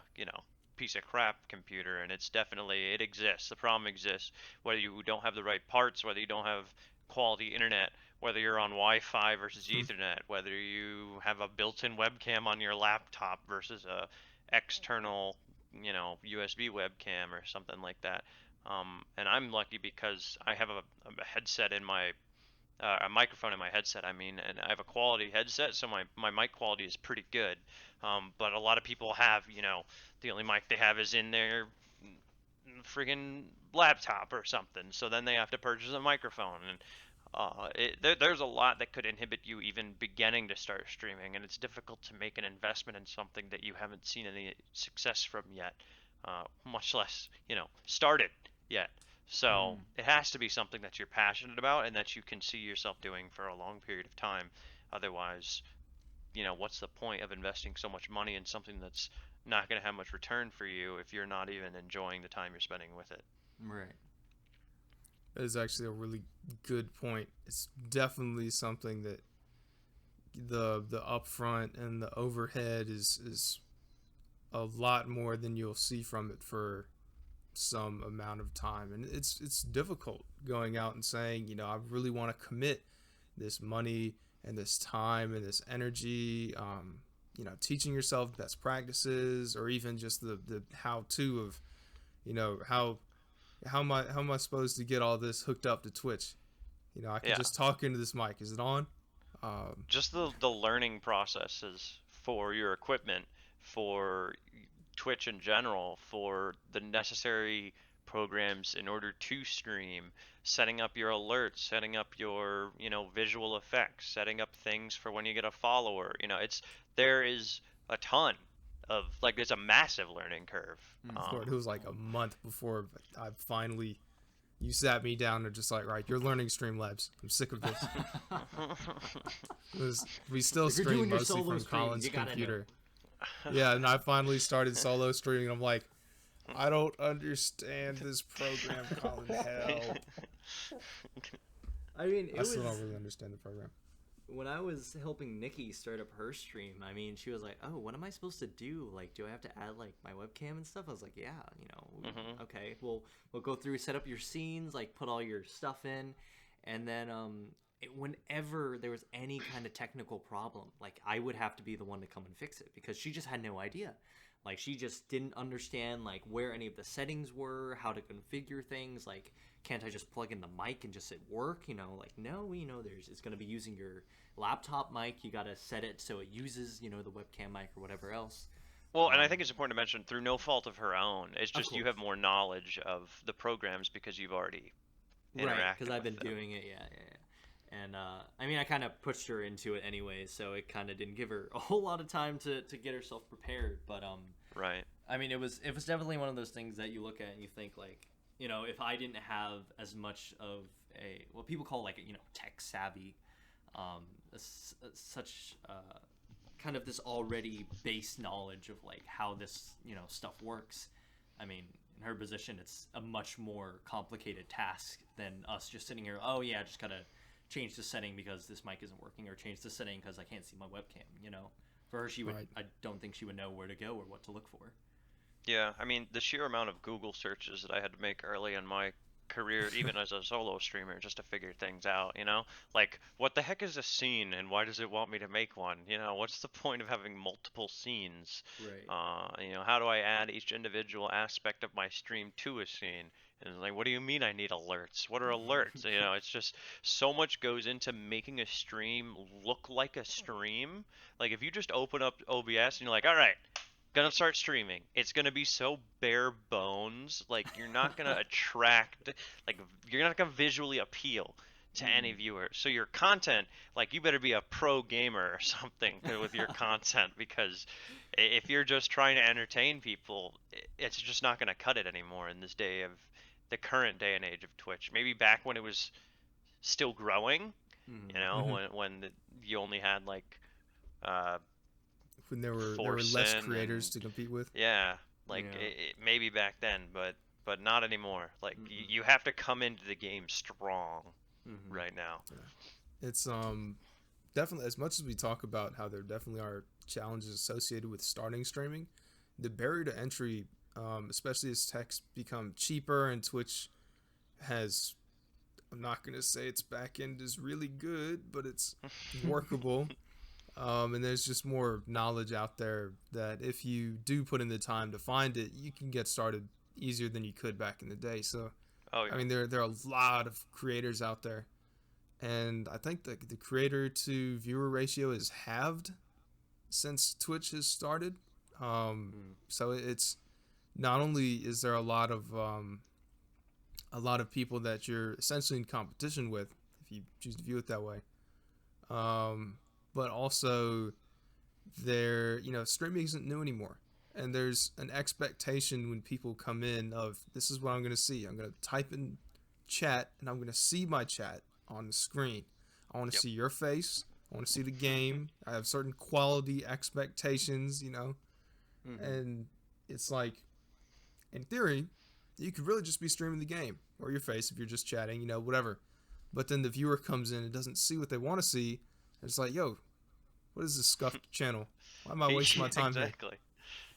piece of crap computer, and it exists. The problem exists whether you don't have the right parts, whether you don't have quality internet, whether you're on Wi-Fi versus Ethernet, whether you have a built-in webcam on your laptop versus a external, USB webcam or something like that. And I'm lucky because I have a headset in my a microphone in my headset, I mean, and I have a quality headset, so my mic quality is pretty good. But a lot of people have, the only mic they have is in their friggin' laptop or something, so then they have to purchase a microphone, and there's a lot that could inhibit you even beginning to start streaming, and it's difficult to make an investment in something that you haven't seen any success from yet, much less, started yet. So it has to be something that you're passionate about and that you can see yourself doing for a long period of time. Otherwise, what's the point of investing so much money in something that's not going to have much return for you if you're not even enjoying the time you're spending with it? Right. That is actually a really good point. It's definitely something that the upfront and the overhead is a lot more than you'll see from it for some amount of time, and it's difficult going out and saying, I really want to commit this money and this time and this energy, teaching yourself best practices, or even just the how-to of, how am I supposed to get all this hooked up to Twitch? I can just talk into this mic. Is it on? Just the learning processes for your equipment, for Twitch in general, for the necessary programs in order to stream, setting up your alerts, setting up your, visual effects, setting up things for when you get a follower. There is a ton of, like, there's a massive learning curve. It was like a month before you sat me down and just like, right, you're learning Streamlabs. I'm sick of this. We still stream mostly from Colin's computer. Yeah, and I finally started solo streaming. I'm like, I don't understand this program, Colin. Hell. I mean, I still don't really understand the program. When I was helping Nikki start up her stream, I mean, she was like, "Oh, what am I supposed to do? Like, do I have to add like my webcam and stuff?" I was like, "Yeah, okay. Well, we'll go through, set up your scenes, like put all your stuff in, and then whenever there was any kind of technical problem, like I would have to be the one to come and fix it because she just had no idea. Like she just didn't understand like where any of the settings were, how to configure things. Like, can't I just plug in the mic and just it work? Like no, it's going to be using your laptop mic. You got to set it so it uses, the webcam mic or whatever else. Well, and I think it's important to mention, through no fault of her own, it's just you have more knowledge of the programs because you've already interacted right, because I've been with them. doing it, yeah. And I mean, I kind of pushed her into it anyway, so it kind of didn't give her a whole lot of time to get herself prepared. But right. I mean, it was definitely one of those things that you look at and you think like, if I didn't have as much of what people call like tech savvy, such kind of this already base knowledge of like how this stuff works. I mean, in her position, it's a much more complicated task than us just sitting here. Oh yeah, just gotta change the setting because this mic isn't working, or change the setting because I can't see my webcam. For her, she would. Right. I don't think she would know where to go or what to look for. Yeah, I mean, the sheer amount of Google searches that I had to make early in my career, even as a solo streamer, just to figure things out, like, what the heck is a scene and why does it want me to make one? What's the point of having multiple scenes? Right. How do I add each individual aspect of my stream to a scene? And like, what do you mean I need alerts? What are alerts? It's just so much goes into making a stream look like a stream. Like, if you just open up OBS and you're like, all right, gonna start streaming, it's gonna be so bare bones, like you're not gonna attract, like you're not gonna visually appeal to any viewer. So your content, like you better be a pro gamer or something with your content, because if you're just trying to entertain people, it's just not going to cut it anymore in this day of the current day and age of Twitch. Maybe back when it was still growing, you know, Mm-hmm. you only had like uh When there were less Forsen creators and to compete with. yeah, like Yeah. maybe back then, but not anymore. Like Mm-mm. you have to come into the game strong Mm-hmm. right now. It's definitely, as much as we talk about how there definitely are challenges associated with starting streaming, the barrier to entry, especially as techs become cheaper and Twitch has, I'm not gonna say its back end is really good, but it's workable. And there's just more knowledge out there that if you do put in the time to find it, you can get started easier than you could back in the day. So, Oh I yeah. mean, there are a lot of creators out there, and I think the creator to viewer ratio is halved since Twitch has started. Mm. So it's not only is there a lot of people that you're essentially in competition with, if you choose to view it that way, um, but also streaming isn't new anymore, and there's an expectation when people come in of, this is what I'm going to see. I'm going to type in chat and I'm going to see my chat on the screen. I want to Yep. see your face. I want to see the game. I have certain quality expectations, Mm-hmm. and it's like, in theory, you could really just be streaming the game or your face if you're just chatting, whatever. But then the viewer comes in and doesn't see what they want to see. And it's like, yo, what is this scuffed channel? Why am I wasting Yeah, my time here? exactly.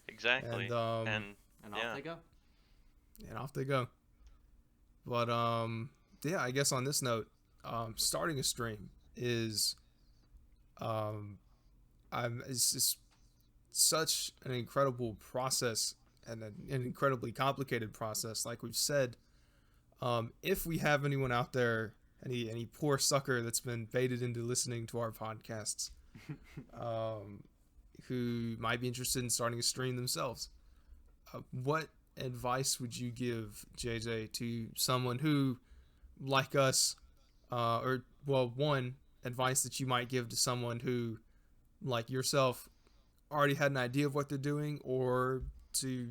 And Exactly. um, And And off yeah. they go. and off they go. But yeah, I guess on this note, starting a stream is um, it's just such an incredible process and an incredibly complicated process. Like we've said, if we have anyone out there, any poor sucker that's been baited into listening to our podcasts, um, who might be interested in starting a stream themselves, what advice would you give, JJ, to someone who, like us, one advice that you might give to someone who, like yourself, already had an idea of what they're doing, or to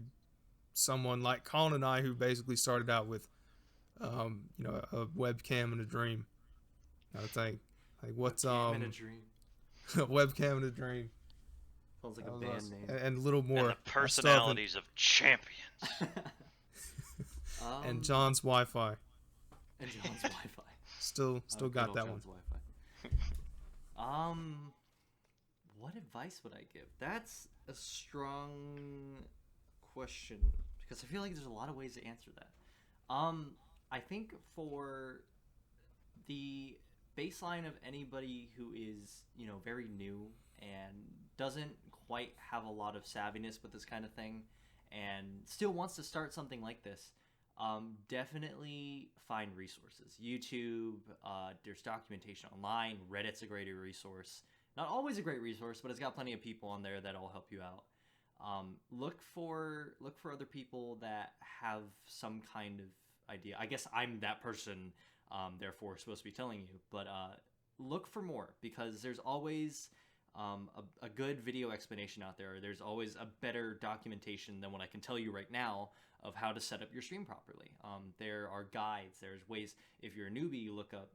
someone like Colin and I, who basically started out with, a webcam and a dream. I think, like, what's Webcam in a dream. a webcam and a dream. Sounds like That a was band us. name. And a little And the more. I still haven't. personalities of champions. And John's Wi-Fi. And John's Wi-Fi. Still Good got old that John's one. Wi-Fi. What advice would I give? That's a strong question because I feel like there's a lot of ways to answer that. I think for the baseline of anybody who is, very new and doesn't quite have a lot of savviness with this kind of thing and still wants to start something like this, definitely find resources. YouTube, there's documentation online. Reddit's a great resource. Not always a great resource, but it's got plenty of people on there that'll help you out. Look for other people that have some kind of idea. I guess I'm that person, therefore supposed to be telling you. But look for more because there's always a good video explanation out there. There's always a better documentation than what I can tell you right now of how to set up your stream properly. There are guides. There's ways. If you're a newbie, you look up,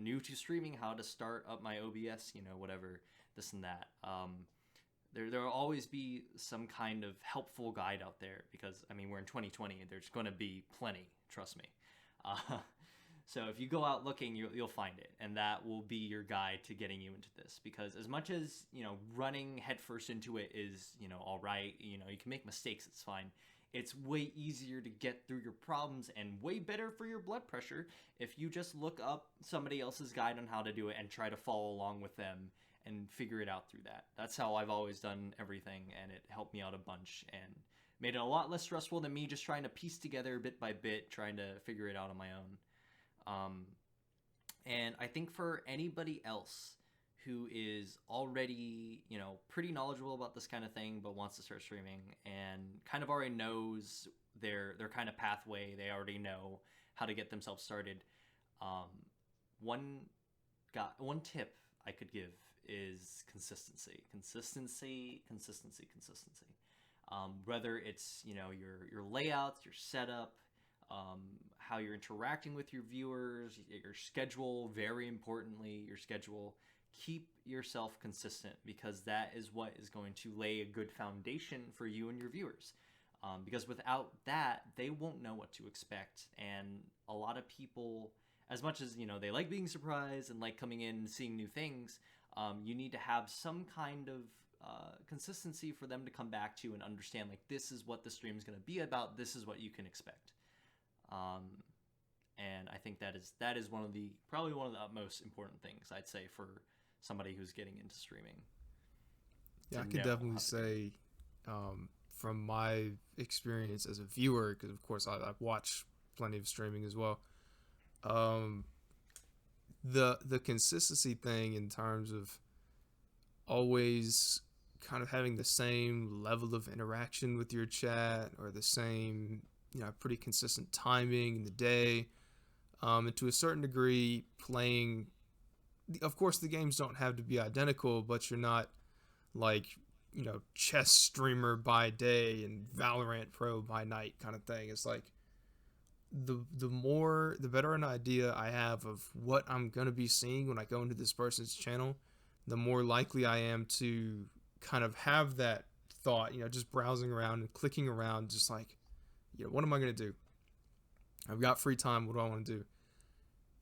new to streaming, how to start up my OBS, whatever, this and that. There will always be some kind of helpful guide out there because, I mean, we're in 2020 and there's going to be plenty, trust me. So if you go out looking, you'll find it, and that will be your guide to getting you into this. Because as much as, running headfirst into it is, all right, you can make mistakes, it's fine. It's way easier to get through your problems and way better for your blood pressure if you just look up somebody else's guide on how to do it and try to follow along with them and figure it out through that. That's how I've always done everything, and it helped me out a bunch and made it a lot less stressful than me just trying to piece together bit by bit, trying to figure it out on my own. And I think for anybody else who is already, pretty knowledgeable about this kind of thing, but wants to start streaming and kind of already knows their kind of pathway, they already know how to get themselves started. one tip I could give is consistency. Whether it's your layouts, your setup, how you're interacting with your viewers, your schedule. Very importantly, your schedule. Keep yourself consistent, because that is what is going to lay a good foundation for you and your viewers. Because without that, they won't know what to expect. And a lot of people, as much as they like being surprised and like coming in and seeing new things, you need to have some kind of consistency for them to come back to and understand, like, this is what the stream is going to be about. This is what you can expect. And I think that is probably one of the most important things, I'd say, for somebody who's getting into streaming. Yeah, I could definitely say, from my experience as a viewer, because of course I watch plenty of streaming as well, the consistency thing in terms of always kind of having the same level of interaction with your chat, or the same pretty consistent timing in the day, and to a certain degree playing. Of course, the games don't have to be identical, but you're not like chess streamer by day and Valorant pro by night kind of thing. It's like the better an idea I have of what I'm gonna be seeing when I go into this person's channel, the more likely I am to kind of have that thought, just browsing around and clicking around, just like, what am I gonna do? I've got free time. What do I want to do?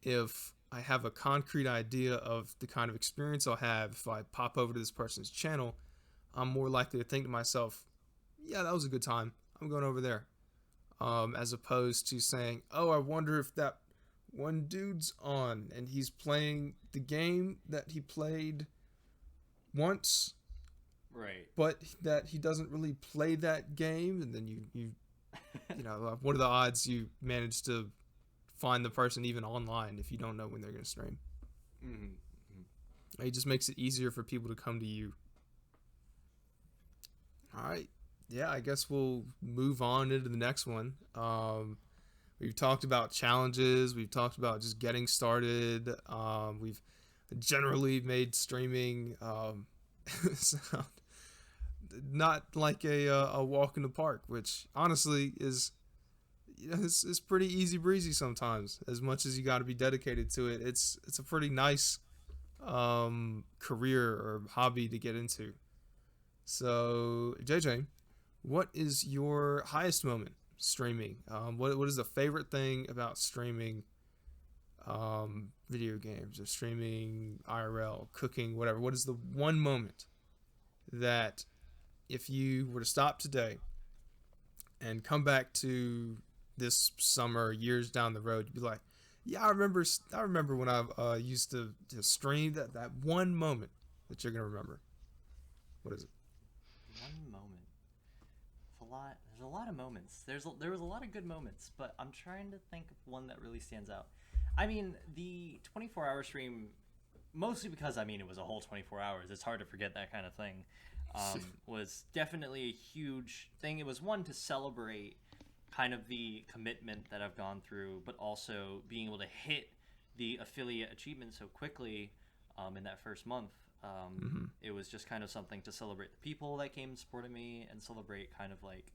If I have a concrete idea of the kind of experience I'll have if I pop over to this person's channel, I'm more likely to think to myself, yeah, that was a good time. I'm going over there. As opposed to saying, oh, I wonder if that one dude's on and he's playing the game that he played once. Right. But that he doesn't really play that game. And then you what are the odds you manage to find the person even online if you don't know when they're going to stream? It just makes it easier for people to come to you. All right. Yeah, I guess we'll move on into the next one. We've talked about challenges. We've talked about just getting started. We've generally made streaming sound not like a walk in the park, which honestly is it's pretty easy breezy sometimes. As much as you got to be dedicated to it, it's a pretty nice career or hobby to get into. So JJ, what is your highest moment streaming? What is the favorite thing about streaming video games, or streaming IRL, cooking, whatever? What is the one moment that if you were to stop today and come back to this summer, years down the road, you'd be like, yeah, I remember when I used to stream, that one moment that you're going to remember? What is it? One moment. There's a lot of moments. There was a lot of good moments, but I'm trying to think of one that really stands out. I mean, the 24-hour stream, mostly because, it was a whole 24 hours. It's hard to forget that kind of thing. Was definitely a huge thing. It was one to celebrate kind of the commitment that I've gone through, but also being able to hit the affiliate achievement so quickly in that first month. It was just kind of something to celebrate the people that came and supported me, and celebrate kind of like,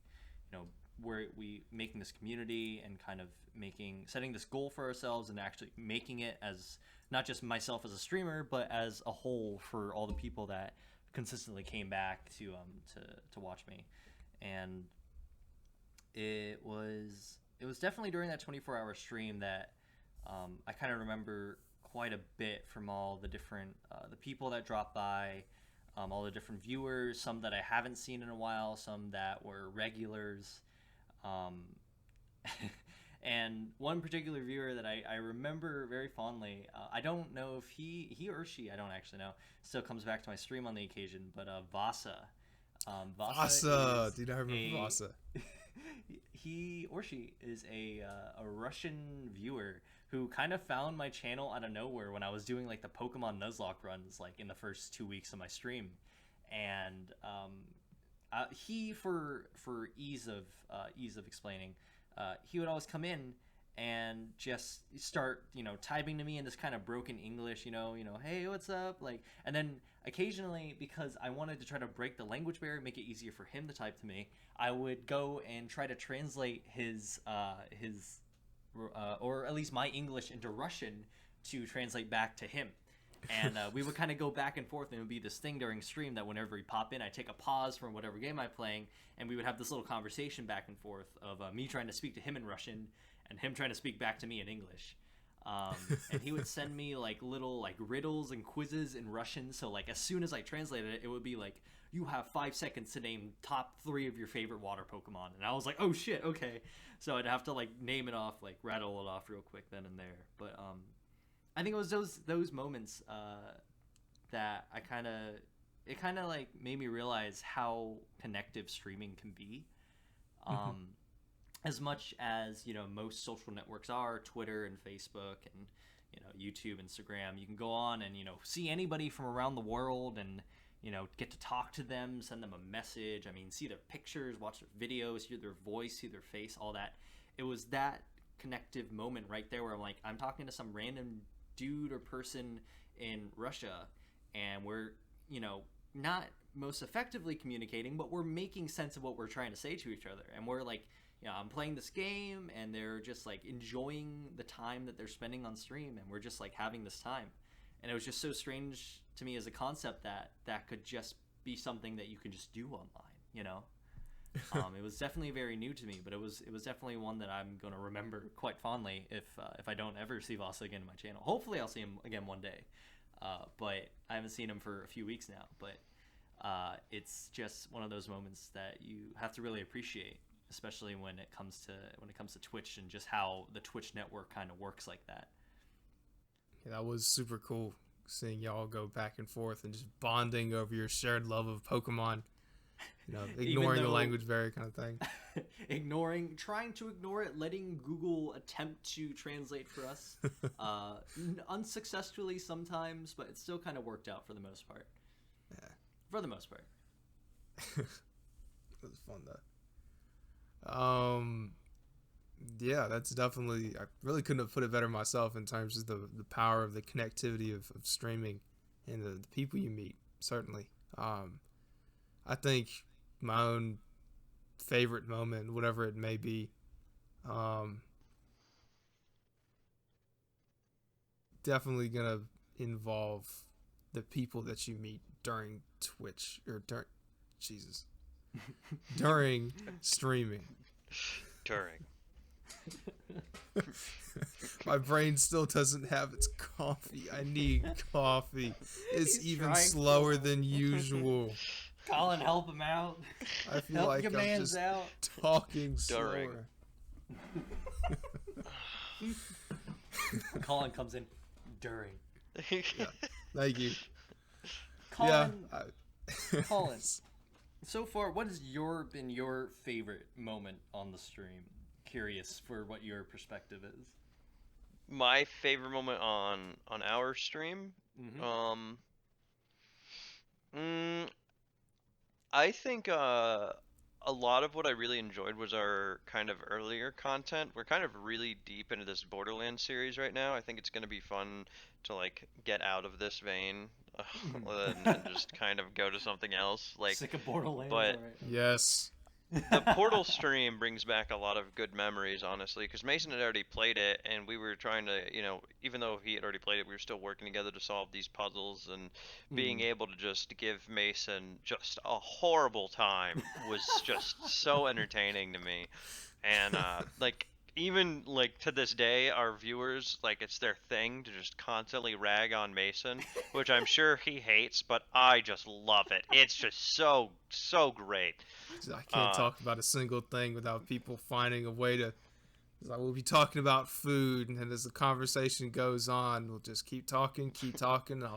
where we making this community, and kind of setting this goal for ourselves, and actually making it as not just myself as a streamer, but as a whole for all the people that consistently came back to watch me. And it was definitely during that 24-hour stream that I kind of remember quite a bit from all the different the people that dropped by, all the different viewers, some that I haven't seen in a while, some that were regulars, and one particular viewer that I remember very fondly. I don't know if he or she, I don't actually know, still comes back to my stream on the occasion, but Vasa. Vasa, dude, I remember Vasa. He or she is a Russian viewer who kind of found my channel out of nowhere when I was doing like the Pokemon Nuzlocke runs, like in the first 2 weeks of my stream, and he, for ease of explaining, he would always come in and just start, typing to me in this kind of broken English, hey, what's up? Like, and then occasionally, because I wanted to try to break the language barrier, make it easier for him to type to me, I would go and try to translate his or at least my English into Russian to translate back to him. And we would kind of go back and forth, and it would be this thing during stream that whenever we pop in, I take a pause from whatever game I'm playing, and we would have this little conversation back and forth of me trying to speak to him in Russian and him trying to speak back to me in English. And he would send me little riddles and quizzes in Russian. So as soon as I translated it, it would be like, you have 5 seconds to name top 3 of your favorite water Pokemon. And I was like, oh shit, okay. So I'd have to name it off, rattle it off real quick then and there. But I think it was those moments that it kind of made me realize how connective streaming can be. As much as most social networks are, Twitter and Facebook and YouTube, Instagram, you can go on and see anybody from around the world and get to talk to them, send them a message. I mean, see their pictures, watch their videos, hear their voice, see their face, all that. It was that connective moment right there where I'm talking to some random dude or person in Russia, and we're not most effectively communicating, but we're making sense of what we're trying to say to each other, and we're I'm playing this game, and they're just enjoying the time that they're spending on stream, and we're just having this time. And it was just so strange to me as a concept that could just be something that you can just do online, It was definitely very new to me, but it was definitely one that I'm going to remember quite fondly if I don't ever see Vasa again on my channel. Hopefully I'll see him again one day, but I haven't seen him for a few weeks now. But it's just one of those moments that you have to really appreciate, especially when it comes to Twitch and just how the Twitch network kind of works like that. Yeah, that was super cool, seeing y'all go back and forth and just bonding over your shared love of Pokemon. Ignoring the language barrier kind of thing. Trying to ignore it, letting Google attempt to translate for us. Unsuccessfully sometimes, but it still kind of worked out for the most part. Yeah. For the most part. It was fun though. Yeah, that's definitely, I really couldn't have put it better myself in terms of the power of the connectivity of streaming and the people you meet, certainly. I think my own favorite moment, whatever it may be, definitely gonna involve the people that you meet during Twitch, or during streaming. My brain still doesn't have its coffee. I need coffee. It's He's even trying slower than usual. Colin, help him out. I feel Help like your I'm man's just out. talking During. slower. Colin comes in during. Yeah, thank you. Colin, Yeah, Colin, so far, what has been your favorite moment on the stream? Curious for what your perspective is. My favorite moment on our stream, Mm-hmm. I think a lot of what I really enjoyed was our kind of earlier content. We're kind of really deep into this Borderlands series right now. I think it's going to be fun to get out of this vein and just kind of go to something else. Sick of Borderlands. but- alright. yes. The Portal stream brings back a lot of good memories, honestly, because Mason had already played it, and we were trying to, even though he had already played it, we were still working together to solve these puzzles, and being able to just give Mason just a horrible time was just so entertaining to me. And, even, to this day, our viewers, it's their thing to just constantly rag on Mason, which I'm sure he hates, but I just love it. It's just so great. I can't talk about a single thing without people finding a way to. We'll be talking about food, and as the conversation goes on, we'll just keep talking.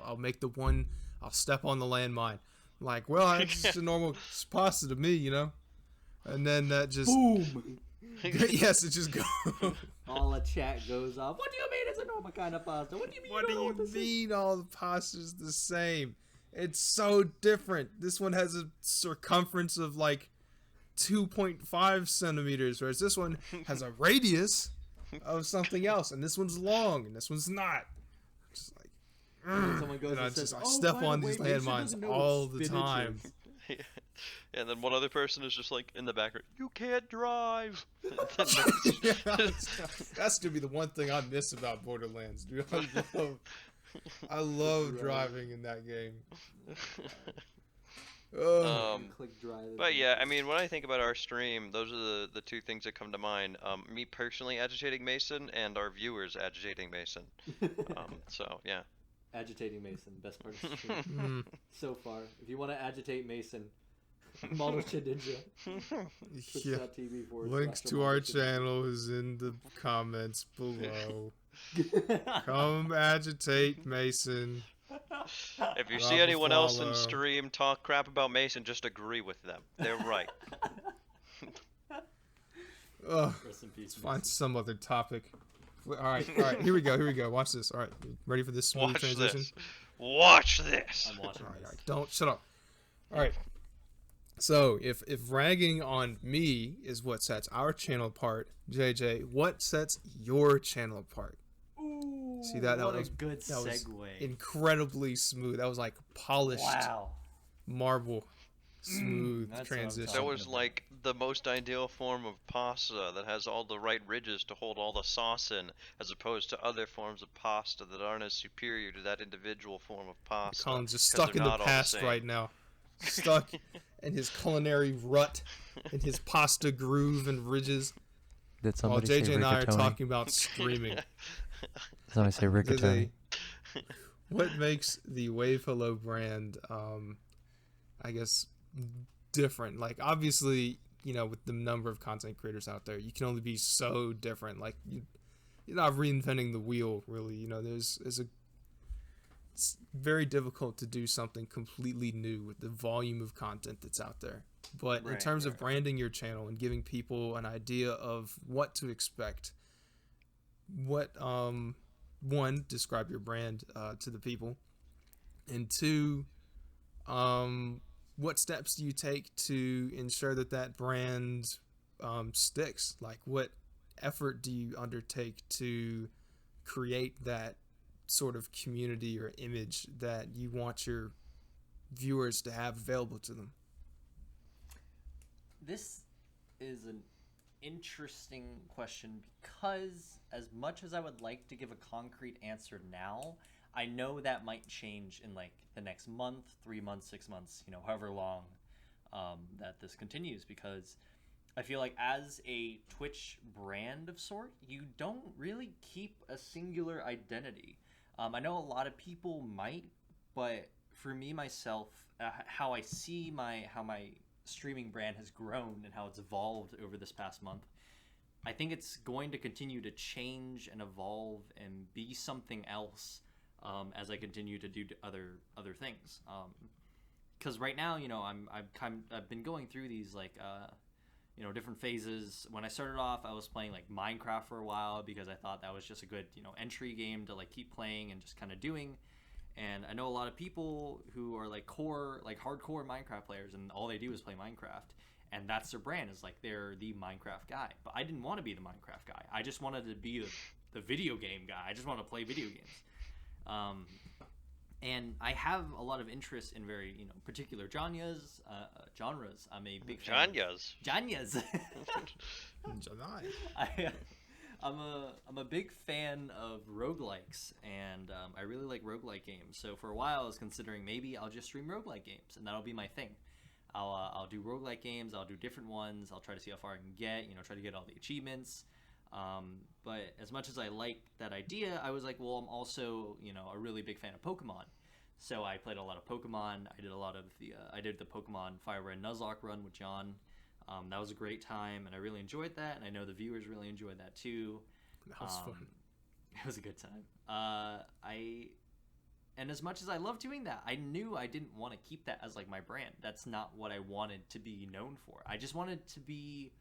I'll make the one. I'll step on the landmine. Well, that's just a normal pasta to me, And then that just Boom! yes, it just goes. All the chat goes off. What do you mean it's a normal kind of pasta? What do you mean? What you do don't know you what this is? mean all the pasta's the same? It's so different. This one has a circumference of 2.5 centimeters, whereas this one has a radius of something else, and this one's long, and this one's not. Just like, Someone goes and says, I step by on the these way, Mason landmines doesn't know what all the spinach time. is." And then one other person is just like in the background, you can't drive. Yeah, that's gonna be the one thing I miss about Borderlands, dude. I love driving in that game. Click drive. But yeah, I mean, when I think about our stream, those are the two things that come to mind. Me personally agitating Mason, and our viewers agitating Mason. So yeah. Agitating Mason, best part of the stream so far. If you want to agitate Mason, ArmaldoAndShedinja. Yeah. Links to our channel is in the comments below. Come agitate Mason. If you see anyone else in stream talk crap about Mason, just agree with them. They're right. Rest in peace, find some other topic. All right, here we go. Watch this. All right, ready for this smooth transition? Watch this. I'm watching All this. right, don't shut up. All right. So if ragging on me is what sets our channel apart, JJ, what sets your channel apart? Ooh, See that? What was a good that was segue. incredibly smooth. That was like polished marble smooth that's what I'm transition. talking That was about. like the most ideal form of pasta that has all the right ridges to hold all the sauce in, as opposed to other forms of pasta that aren't as superior to that individual form of pasta. Colin's just 'cause stuck they're in the not all past same. right now. Stuck in his culinary rut, in his pasta groove and ridges. Did While somebody say JJ and I are rigatoni? talking about streaming. Did somebody say rigatoni? What makes the WaveHello brand, I guess, different? Like, obviously, you know, with the number of content creators out there, you can only be so different. Like, you're not reinventing the wheel, really. You know, it's very difficult to do something completely new with the volume of content that's out there. But in terms of branding your channel and giving people an idea of what to expect, what one, describe your brand to the people, and two, what steps do you take to ensure that brand sticks? Like, what effort do you undertake to create that sort of community or image that you want your viewers to have available to them? This is an interesting question because as much as I would like to give a concrete answer now, I know that might change in like the next month, 3 months, 6 months, you know, however long that this continues, because I feel like as a Twitch brand of sort, you don't really keep a singular identity. I know a lot of people might, but for me myself, how I see how my streaming brand has grown and how it's evolved over this past month, I think it's going to continue to change and evolve and be something else as I continue to do other things. Because right now, you know, I've been going through these like you know, different phases. When I started off, I was playing like Minecraft for a while because I thought that was just a good, you know, entry game to like keep playing and just kind of doing. And I know a lot of people who are like hardcore Minecraft players, and all they do is play Minecraft, and that's their brand, is like they're the Minecraft guy. But I didn't want to be the Minecraft guy. I just wanted to be the video game guy. I just want to play video games. And I have a lot of interest in very, you know, particular genres. I'm a big fan. Genres. I'm a big fan of roguelikes, and I really like roguelike games. So for a while, I was considering maybe I'll just stream roguelike games, and that'll be my thing. I'll do roguelike games. I'll do different ones. I'll try to see how far I can get. You know, try to get all the achievements. But as much as I like that idea, I was like, well, I'm also, you know, a really big fan of Pokemon. So I played a lot of Pokemon. I did a lot of I did the Pokemon Fire Red Nuzlocke run with John. That was a great time, and I really enjoyed that, and I know the viewers really enjoyed that too. That was fun. It was a good time. And as much as I love doing that, I knew I didn't want to keep that as like my brand. That's not what I wanted to be known for. I just wanted to be,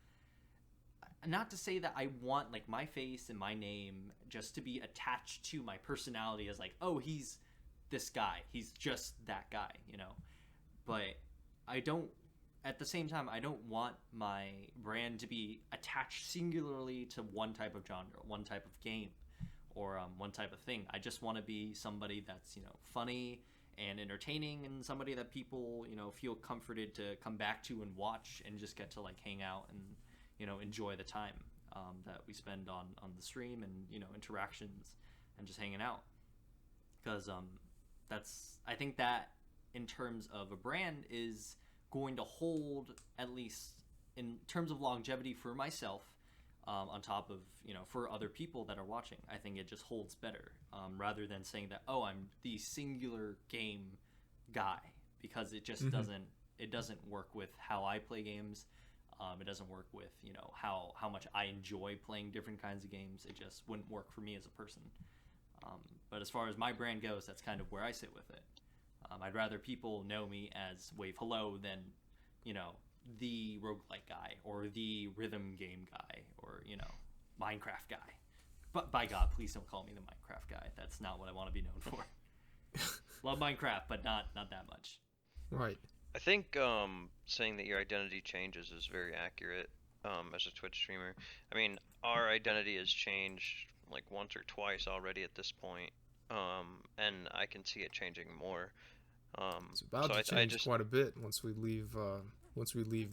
not to say that I want like my face and my name just to be attached to my personality as like, oh, he's this guy. He's just that guy, you know. But I don't at the same time, I don't want my brand to be attached singularly to one type of genre, one type of game, or one type of thing. I just want to be somebody that's, funny and entertaining, and somebody that people, feel comforted to come back to and watch and just get to like hang out and, enjoy the time that we spend on the stream and, interactions and just hanging out. Because I think that in terms of a brand is going to hold, at least in terms of longevity for myself, on top of, for other people that are watching. I think it just holds better, rather than saying that, oh, I'm the singular game guy, because it just doesn't work with how I play games. It doesn't work with, how much I enjoy playing different kinds of games. It just wouldn't work for me as a person. But as far as my brand goes, that's kind of where I sit with it. I'd rather people know me as WaveHello than, the roguelike guy or the rhythm game guy or, Minecraft guy. But by God, please don't call me the Minecraft guy. That's not what I want to be known for. Love Minecraft, but not that much. Right. I think saying that your identity changes is very accurate as a Twitch streamer. I mean, our identity has changed like once or twice already at this point, and I can see it changing more. It's about to change quite a bit once we leave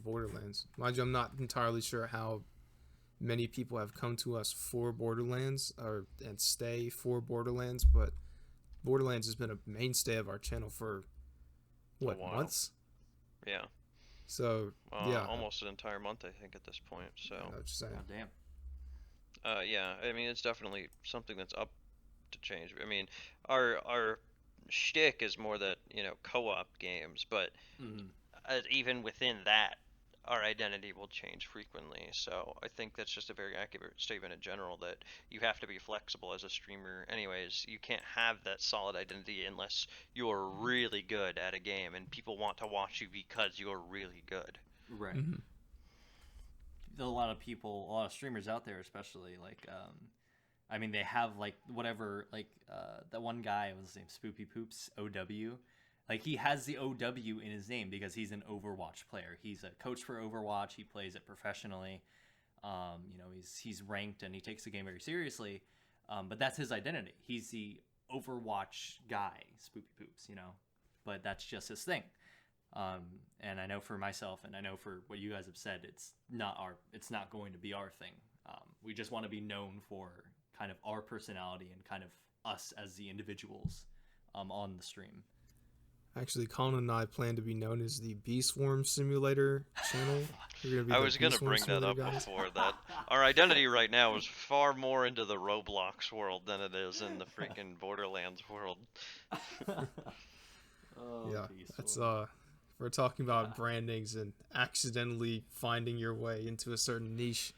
Borderlands. Mind you, I'm not entirely sure how many people have come to us for Borderlands and stay for Borderlands, but Borderlands has been a mainstay of our channel for months? Yeah. So yeah, almost an entire month, I think, at this point. So. I know what you're saying. God damn. Yeah. I mean, it's definitely something that's up to change. I mean, our shtick is more that co-op games, but even within that, our identity will change frequently. So I think that's just a very accurate statement in general, that you have to be flexible as a streamer. Anyways, you can't have that solid identity unless you're really good at a game and people want to watch you because you're really good. Right. A lot of streamers out there, especially like, I mean, they have like whatever, like that one guy, was his name, Spoopy Poops, OW. Like, he has the OW in his name because he's an Overwatch player. He's a coach for Overwatch. He plays it professionally. He's ranked and he takes the game very seriously. But that's his identity. He's the Overwatch guy, Spoopy Poops, But that's just his thing. And I know for myself, and I know for what you guys have said, it's not going to be our thing. We just want to be known for kind of our personality and kind of us as the individuals on the stream. Actually, Colin and I plan to be known as the Bee Swarm Simulator channel. I was going to bring that up before that. Our identity right now is far more into the Roblox world than it is in the freaking Borderlands world. Yeah, that's we're talking about brandings and accidentally finding your way into a certain niche.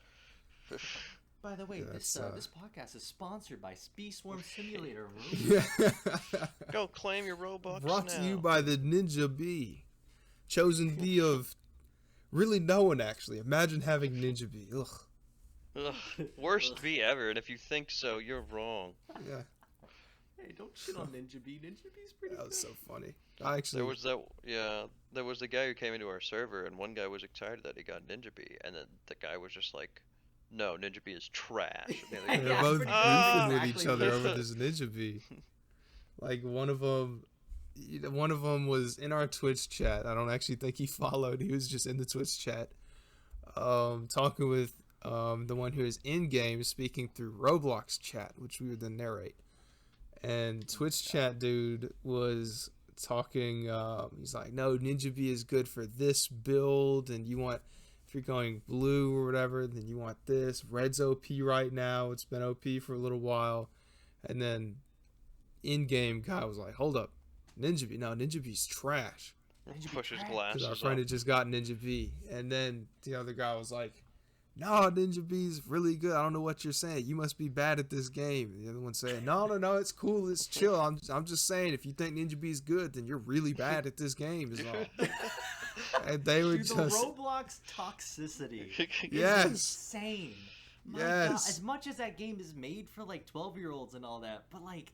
By the way, this podcast is sponsored by Bee Swarm Simulator. Go claim your Robux Brought now. to you by the Ninja Bee. Chosen bee of really no one, actually. Imagine having Ninja Bee. Ugh. Worst bee ever, and if you think so, you're wrong. Yeah. Hey, don't shit on Ninja Bee. Ninja Bee's pretty good. That was so funny. Actually, there was the guy who came into our server, and one guy was excited that he got Ninja Bee, and then the guy was just like, no, Ninja Bee is trash. They're both beefing with each other over this Ninja Bee. Like, one of them was in our Twitch chat. I don't actually think he followed. He was just in the Twitch chat, talking with the one who is in game, speaking through Roblox chat, which we would then narrate. And Twitch chat dude was talking. He's like, no, Ninja Bee is good for this build, and if you're going blue or whatever, then you want this. Red's OP right now. It's been OP for a little while. And then in-game guy was like, hold up. Ninja Bee. No, Ninja Bee's trash. Pushes glasses because our friend had just got Ninja Bee. And then the other guy was like, no, Ninja Bee's really good. I don't know what you're saying. You must be bad at this game. And the other one saying, no, it's cool. It's chill. I'm just saying, if you think Ninja Bee's good, then you're really bad at this game is all. And they were just... the Roblox toxicity yes. is insane. My God, as much as that game is made for like 12-year-olds and all that, but like,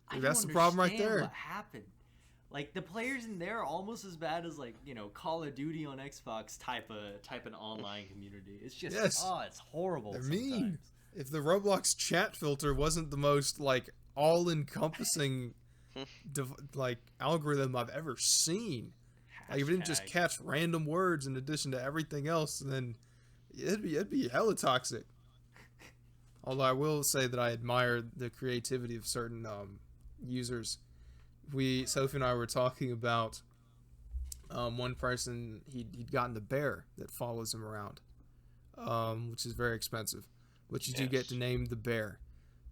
I don't that's the problem right there. What happened? Like the players in there are almost as bad as like Call of Duty on Xbox type of online community. It's just Yes. it's horrible. They're sometimes. mean. If the Roblox chat filter wasn't the most like all-encompassing like algorithm I've ever seen, like if it didn't just Hashtag. catch random words in addition to everything else, then it'd be hella toxic. Although I will say that I admire the creativity of certain users. Sophie and I were talking about one person. He'd gotten the bear that follows him around, which is very expensive, but you do get to name the bear.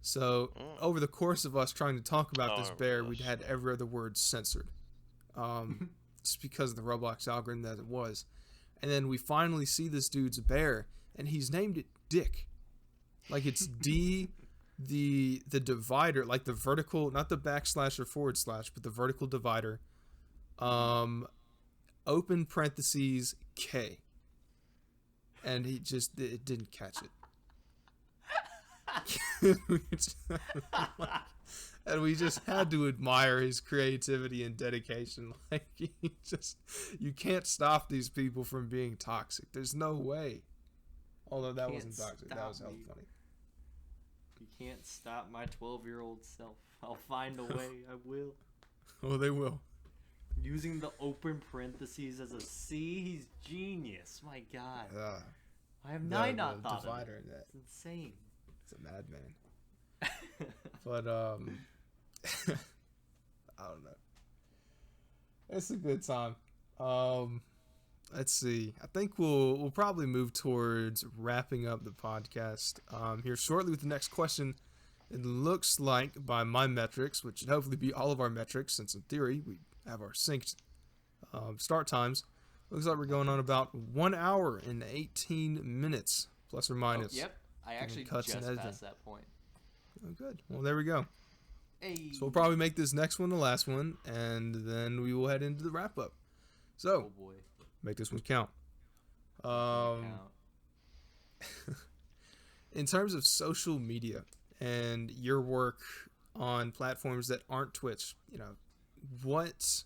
So over the course of us trying to talk about this bear, we'd had every other word censored, just because of the Roblox algorithm as it was. And then we finally see this dude's bear, and he's named it Dick. Like it's D, the divider, like the vertical, not the backslash or forward slash, but the vertical divider. Open parentheses K. And it didn't catch it. And we just had to admire his creativity and dedication. Like you can't stop these people from being toxic. There's no way. Although that wasn't toxic. That was hella funny. You can't stop my 12-year-old self. I'll find a way. I will. Oh, they will. Using the open parentheses as a C, he's genius. My God. I have not thought of it. That. It's insane. It's a madman. But I don't know. It's a good time. Let's see. I think we'll probably move towards wrapping up the podcast here shortly with the next question. It looks like, by my metrics, which should hopefully be all of our metrics, since in theory we have our synced start times, looks like we're going on about 1 hour and 18 minutes, plus or minus. Oh, yep. I actually cuts just and editing. passed that point. Oh, good. Well, there we go. Hey. So we'll probably make this next one the last one, and then we will head into the wrap up. So, Oh boy. make this one count. Count. In terms of social media and your work on platforms that aren't Twitch, what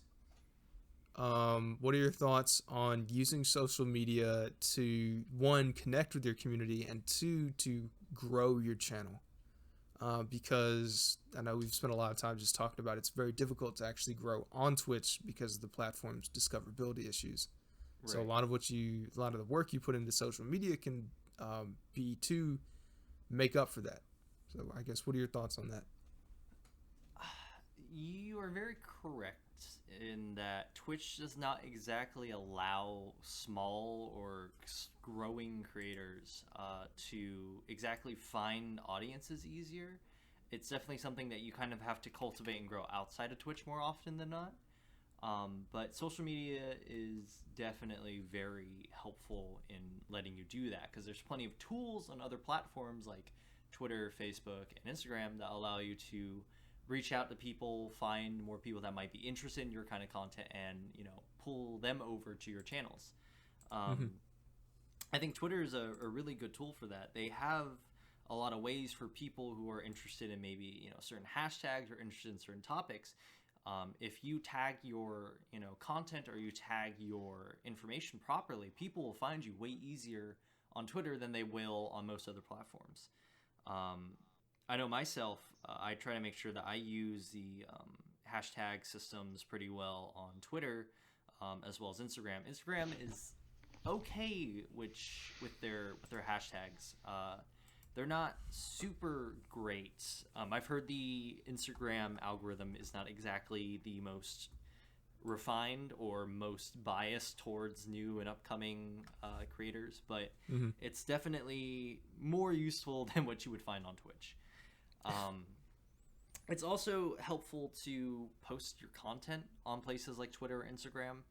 are your thoughts on using social media to, one, connect with your community, and two, to grow your channel? Because I know we've spent a lot of time just talking about it's very difficult to actually grow on Twitch because of the platform's discoverability issues. Right. So a lot of the work you put into social media can be to make up for that. So I guess, what are your thoughts on that? You are very correct in that Twitch does not exactly allow small or growing creators to exactly find audiences easier. It's definitely something that you kind of have to cultivate and grow outside of Twitch more often than not. But social media is definitely very helpful in letting you do that, because there's plenty of tools on other platforms like Twitter, Facebook, and Instagram that allow you to reach out to people, find more people that might be interested in your kind of content, and pull them over to your channels. I think Twitter is a really good tool for that. They have a lot of ways for people who are interested in maybe certain hashtags or interested in certain topics. If you tag your content or you tag your information properly, people will find you way easier on Twitter than they will on most other platforms. I know myself, I try to make sure that I use the hashtag systems pretty well on Twitter, as well as Instagram. Instagram is okay with their hashtags. They're not super great. I've heard the Instagram algorithm is not exactly the most refined or most biased towards new and upcoming creators, but it's definitely more useful than what you would find on Twitch. It's also helpful to post your content on places like Twitter or Instagram,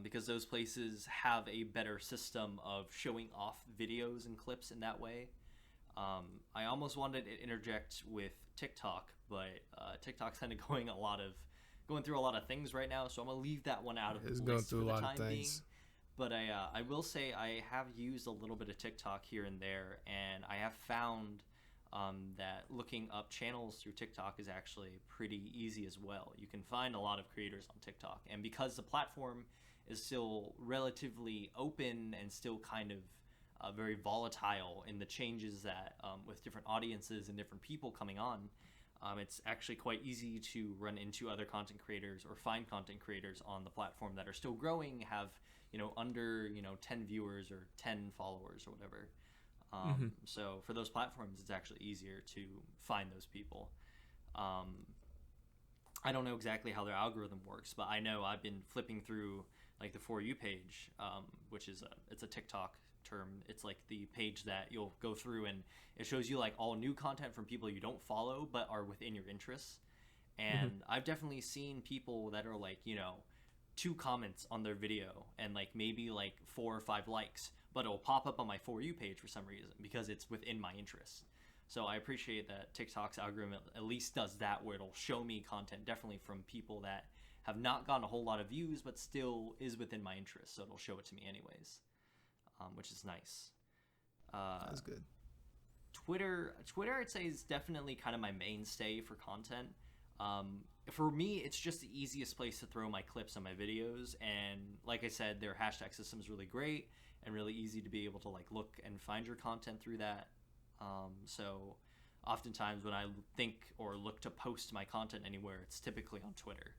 because those places have a better system of showing off videos and clips in that way. I almost wanted to interject with TikTok, but TikTok's kind of going through a lot of things right now, so I'm gonna leave that one out of the list for the time being. But I will say I have used a little bit of TikTok here and there, and I have found that looking up channels through TikTok is actually pretty easy as well. You can find a lot of creators on TikTok, and because the platform is still relatively open and still kind of very volatile in the changes that with different audiences and different people coming on, it's actually quite easy to run into other content creators or find content creators on the platform that are still growing, have under 10 viewers or 10 followers or whatever. So for those platforms, it's actually easier to find those people. I don't know exactly how their algorithm works, but I know I've been flipping through like the For You page, which is it's a TikTok term. It's like the page that you'll go through and it shows you like all new content from people you don't follow but are within your interests. And I've definitely seen people that are like 2 comments on their video and like maybe like 4 or 5 likes, but it'll pop up on my For You page for some reason because it's within my interests. So I appreciate that TikTok's algorithm at least does that, where it'll show me content definitely from people that have not gotten a whole lot of views but still is within my interests, so it'll show it to me anyways, which is nice. That's good. Twitter I'd say is definitely kind of my mainstay for content. For me, it's just the easiest place to throw my clips on my videos, and like I said, their hashtag system is really great and really easy to be able to like look and find your content through that. So oftentimes when I think or look to post my content anywhere, it's typically on Twitter.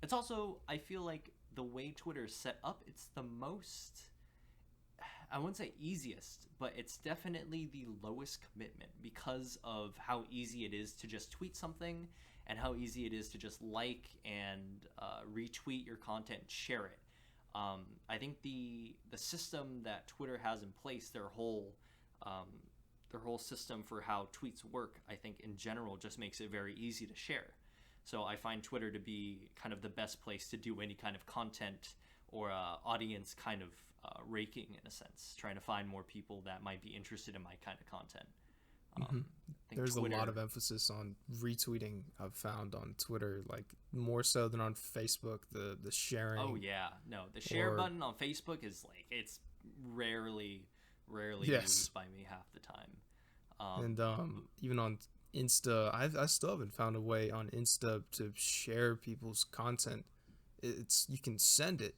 It's also, I feel like the way Twitter is set up, it's the most, I wouldn't say easiest, but it's definitely the lowest commitment because of how easy it is to just tweet something and how easy it is to just like and retweet your content, share it. I think the system that Twitter has in place, their whole system for how tweets work, I think in general just makes it very easy to share. So I find Twitter to be kind of the best place to do any kind of content or audience kind of raking, in a sense, trying to find more people that might be interested in my kind of content. I think There's Twitter, a lot of emphasis on retweeting, I've found, on Twitter, like more so than on Facebook, the sharing. Oh yeah, no, the share button on Facebook is like, it's rarely used by me half the time. And even on Insta, I still haven't found a way on Insta to share people's content. It's, you can send it,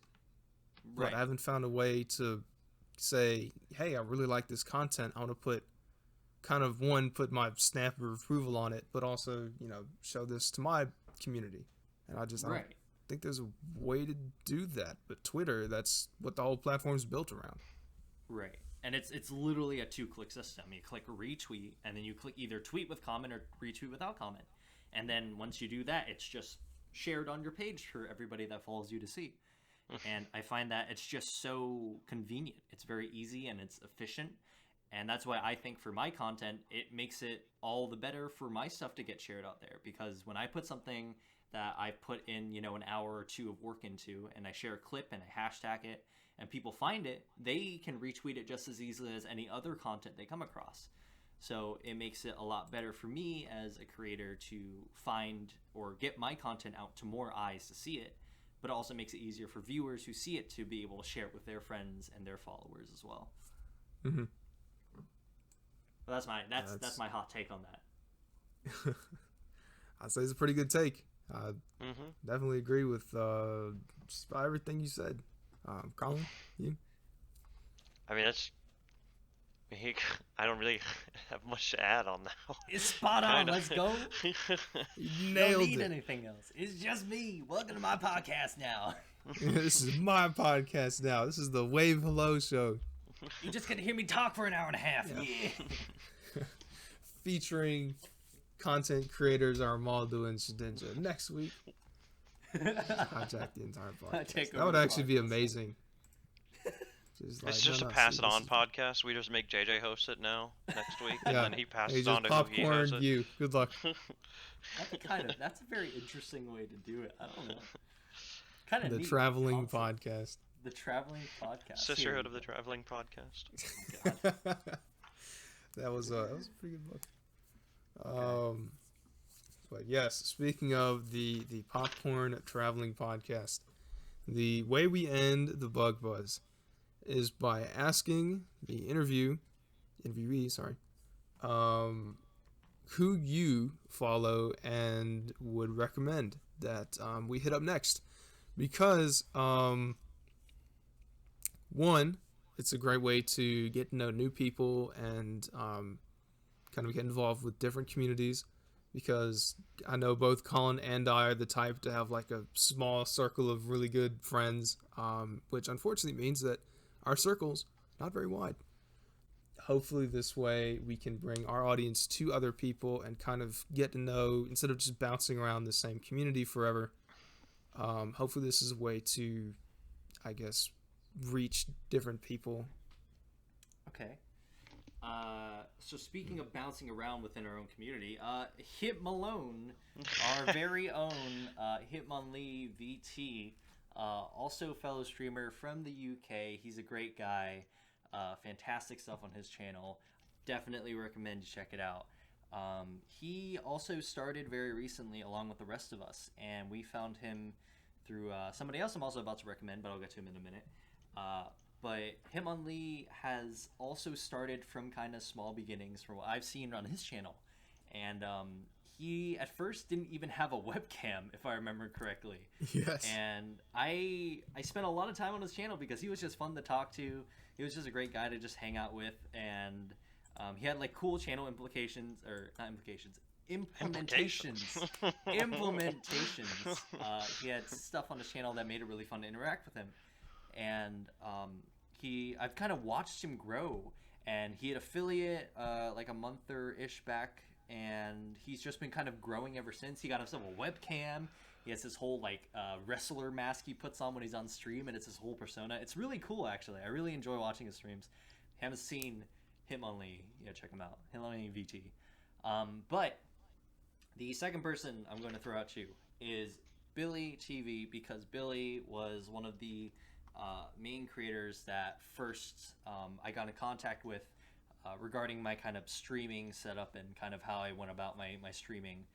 Right. but I haven't found a way to say, hey, I really like this content. I want to put put my stamp of approval on it, but also, show this to my community. And I don't think there's a way to do that. But Twitter, that's what the whole platform's built around. Right. And it's literally a 2-click system. You click retweet, and then you click either tweet with comment or retweet without comment. And then once you do that, it's just shared on your page for everybody that follows you to see. And I find that it's just so convenient. It's very easy and it's efficient. And that's why I think for my content, it makes it all the better for my stuff to get shared out there. Because when I put something that I put in, an hour or 2 of work into, and I share a clip and I hashtag it, and people find it, they can retweet it just as easily as any other content they come across. So it makes it a lot better for me as a creator to find or get my content out to more eyes to see it, but it also makes it easier for viewers who see it to be able to share it with their friends and their followers as well. Mm-hmm. But that's my hot take on that. I'd say it's a pretty good take. I definitely agree with just about everything you said. Colin, you? I mean, I don't really have much to add on that. It's spot on. Let's go. You Don't nailed need it. anything else. It's just me. Welcome to my podcast now. This is my podcast now. This is the WaveHello show. You're just gonna hear me talk for an hour and a half. Yeah. Featuring content creators ArmaldoAndShedinja. Next week, hijack the entire podcast. That would actually be amazing. It's just a pass it on podcast. We just make JJ host it now next week, and then he passes He it on just to who he hosts popcorn it. you. Good luck. That's a very interesting way to do it. I don't know. Kind of The neat traveling concept. podcast. The traveling podcast. Sisterhood of the Traveling Podcast. That was a pretty good book. But yes, speaking of the popcorn traveling podcast, the way we end the Bug Buzz is by asking the interviewee, who you follow and would recommend that we hit up next. Because, one, it's a great way to get to know new people and kind of get involved with different communities. Because I know both Colin and I are the type to have like a small circle of really good friends, which unfortunately means that our circle's not very wide. Hopefully this way we can bring our audience to other people and kind of get to know, instead of just bouncing around the same community forever. Hopefully this is a way to, I guess, reach different people. Okay. So speaking of bouncing around within our own community, Hit Malone, our very own Hitmonlee VT, also fellow streamer from the UK. He's a great guy. Fantastic stuff on his channel. Definitely recommend you check it out. He also started very recently along with the rest of us, and we found him through somebody else I'm also about to recommend, but I'll get to him in a minute. But Hitmonlee has also started from kind of small beginnings from what I've seen on his channel. And he at first didn't even have a webcam, if I remember correctly. Yes. And I spent a lot of time on his channel because he was just fun to talk to. He was just a great guy to just hang out with. And he had like cool channel implementations. He had stuff on his channel that made it really fun to interact with him. And I've kind of watched him grow, and he had affiliate like a month or ish back, and he's just been kind of growing ever since. He got himself a webcam. He has this whole like wrestler mask he puts on when he's on stream, and it's his whole persona. It's really cool, actually. I really enjoy watching his streams. Haven't seen Hitmonlee, check him out. Hitmonlee VT. But the second person I'm going to throw out to you is Billy TV, because Billy was one of the main creators that first I got in contact with regarding my kind of streaming setup and kind of how I went about my streaming.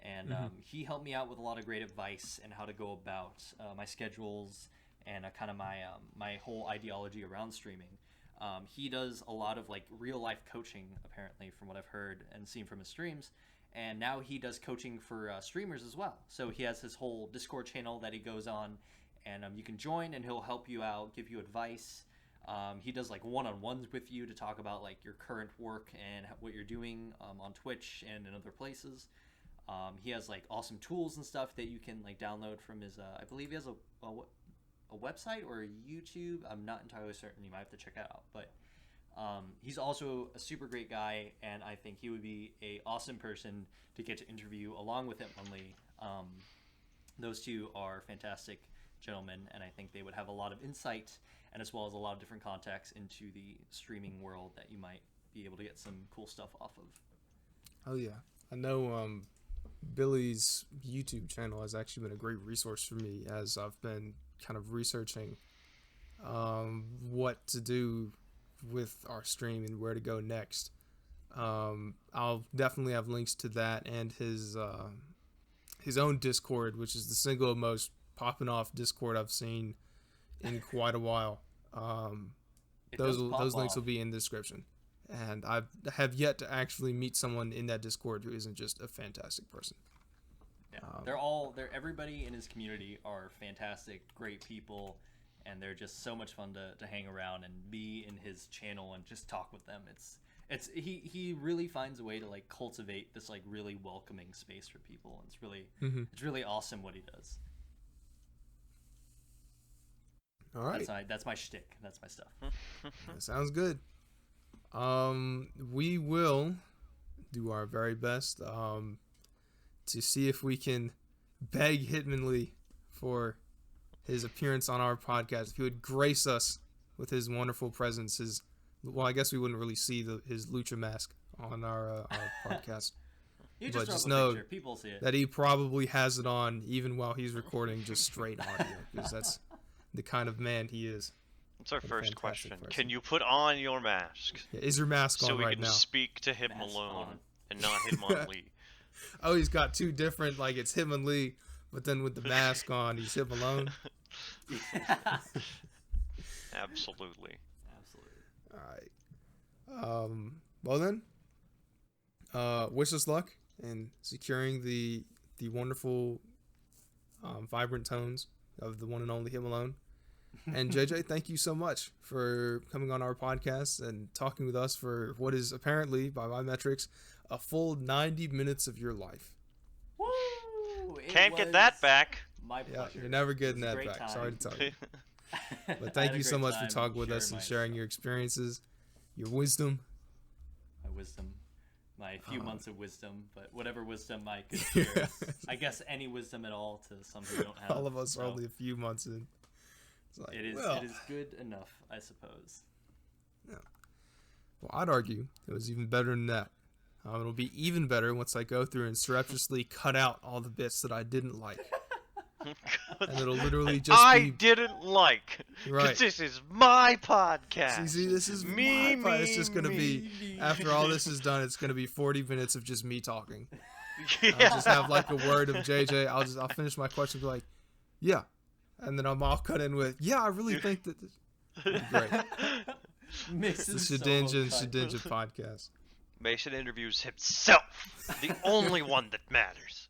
And he helped me out with a lot of great advice and how to go about my schedules and kind of my whole ideology around streaming. He does a lot of like real life coaching, apparently, from what I've heard and seen from his streams. And now he does coaching for streamers as well. So he has his whole Discord channel that he goes on, and you can join, and he'll help you out, give you advice. He does like one-on-ones with you to talk about like your current work and what you're doing on Twitch and in other places. He has like awesome tools and stuff that you can like download from his. I believe he has a website or a YouTube. I'm not entirely certain. You might have to check it out, but he's also a super great guy, and I think he would be a awesome person to get to interview along with Hitmonlee. Those two are fantastic gentlemen, and I think they would have a lot of insight and as well as a lot of different contacts into the streaming world that you might be able to get some cool stuff off of. Oh yeah, I know Billy's YouTube channel has actually been a great resource for me as I've been kind of researching what to do with our stream and where to go next. I'll definitely have links to that and his own Discord, which is the single most popping off Discord I've seen in quite a while. Those links will be in the description. And I have yet to actually meet someone in that Discord who isn't just a fantastic person. Yeah, everybody in his community are fantastic, great people, and they're just so much fun to hang around and be in his channel and just talk with them. He really finds a way to like cultivate this like really welcoming space for people. It's really awesome what he does. All right, that's my shtick. That's my stuff. That sounds good. We will do our very best to see if we can beg Hitmonlee for his appearance on our podcast. If he would grace us with his wonderful presence, I guess we wouldn't really see his lucha mask on our podcast. You but just know picture. People see it. that he probably has it on even while he's recording just straight audio, because that's the kind of man he is. That's our first question. Can you put on your mask? Yeah, is your mask on right now? So we can speak to him alone and not Hitmonlee. Oh, he's got two different, like it's Hitmonlee, but then with the mask on, he's him alone. Absolutely. All right. Well then, wish us luck in securing the wonderful, vibrant tones of the one and only Him Alone. And JJ, thank you so much for coming on our podcast and talking with us for what is apparently, by my metrics, a full 90 minutes of your life. Woo! Can't get that back. My Yeah, pleasure. you're never getting It was that a great back. time. Sorry to tell you. But I thank had a you so great much for time talking with us and sharing my your experiences, your wisdom. wisdom, my few months of wisdom, but whatever wisdom I could Yeah. share. I guess any wisdom at all to some who don't have. All of us are so only a few months in. It's like, it is well, it is good enough, I suppose. well, I'd argue it was even better than that. It'll be even better once I go through and surreptitiously cut out all the bits that I didn't like. And it'll literally just I be... didn't like. 'Cause Right. this is my podcast. See, this is me, my part. It's me, just gonna me. be, after all this is done, it's gonna be 40 minutes of just me talking. Yeah. I'll just have like a word of JJ. I'll finish my question and be like, yeah. And then I'll cut in with, yeah, I really think that this would be great. It's Mixes the solo Shedinja and cut. Shedinja podcast. Mason interviews himself, the only one that matters.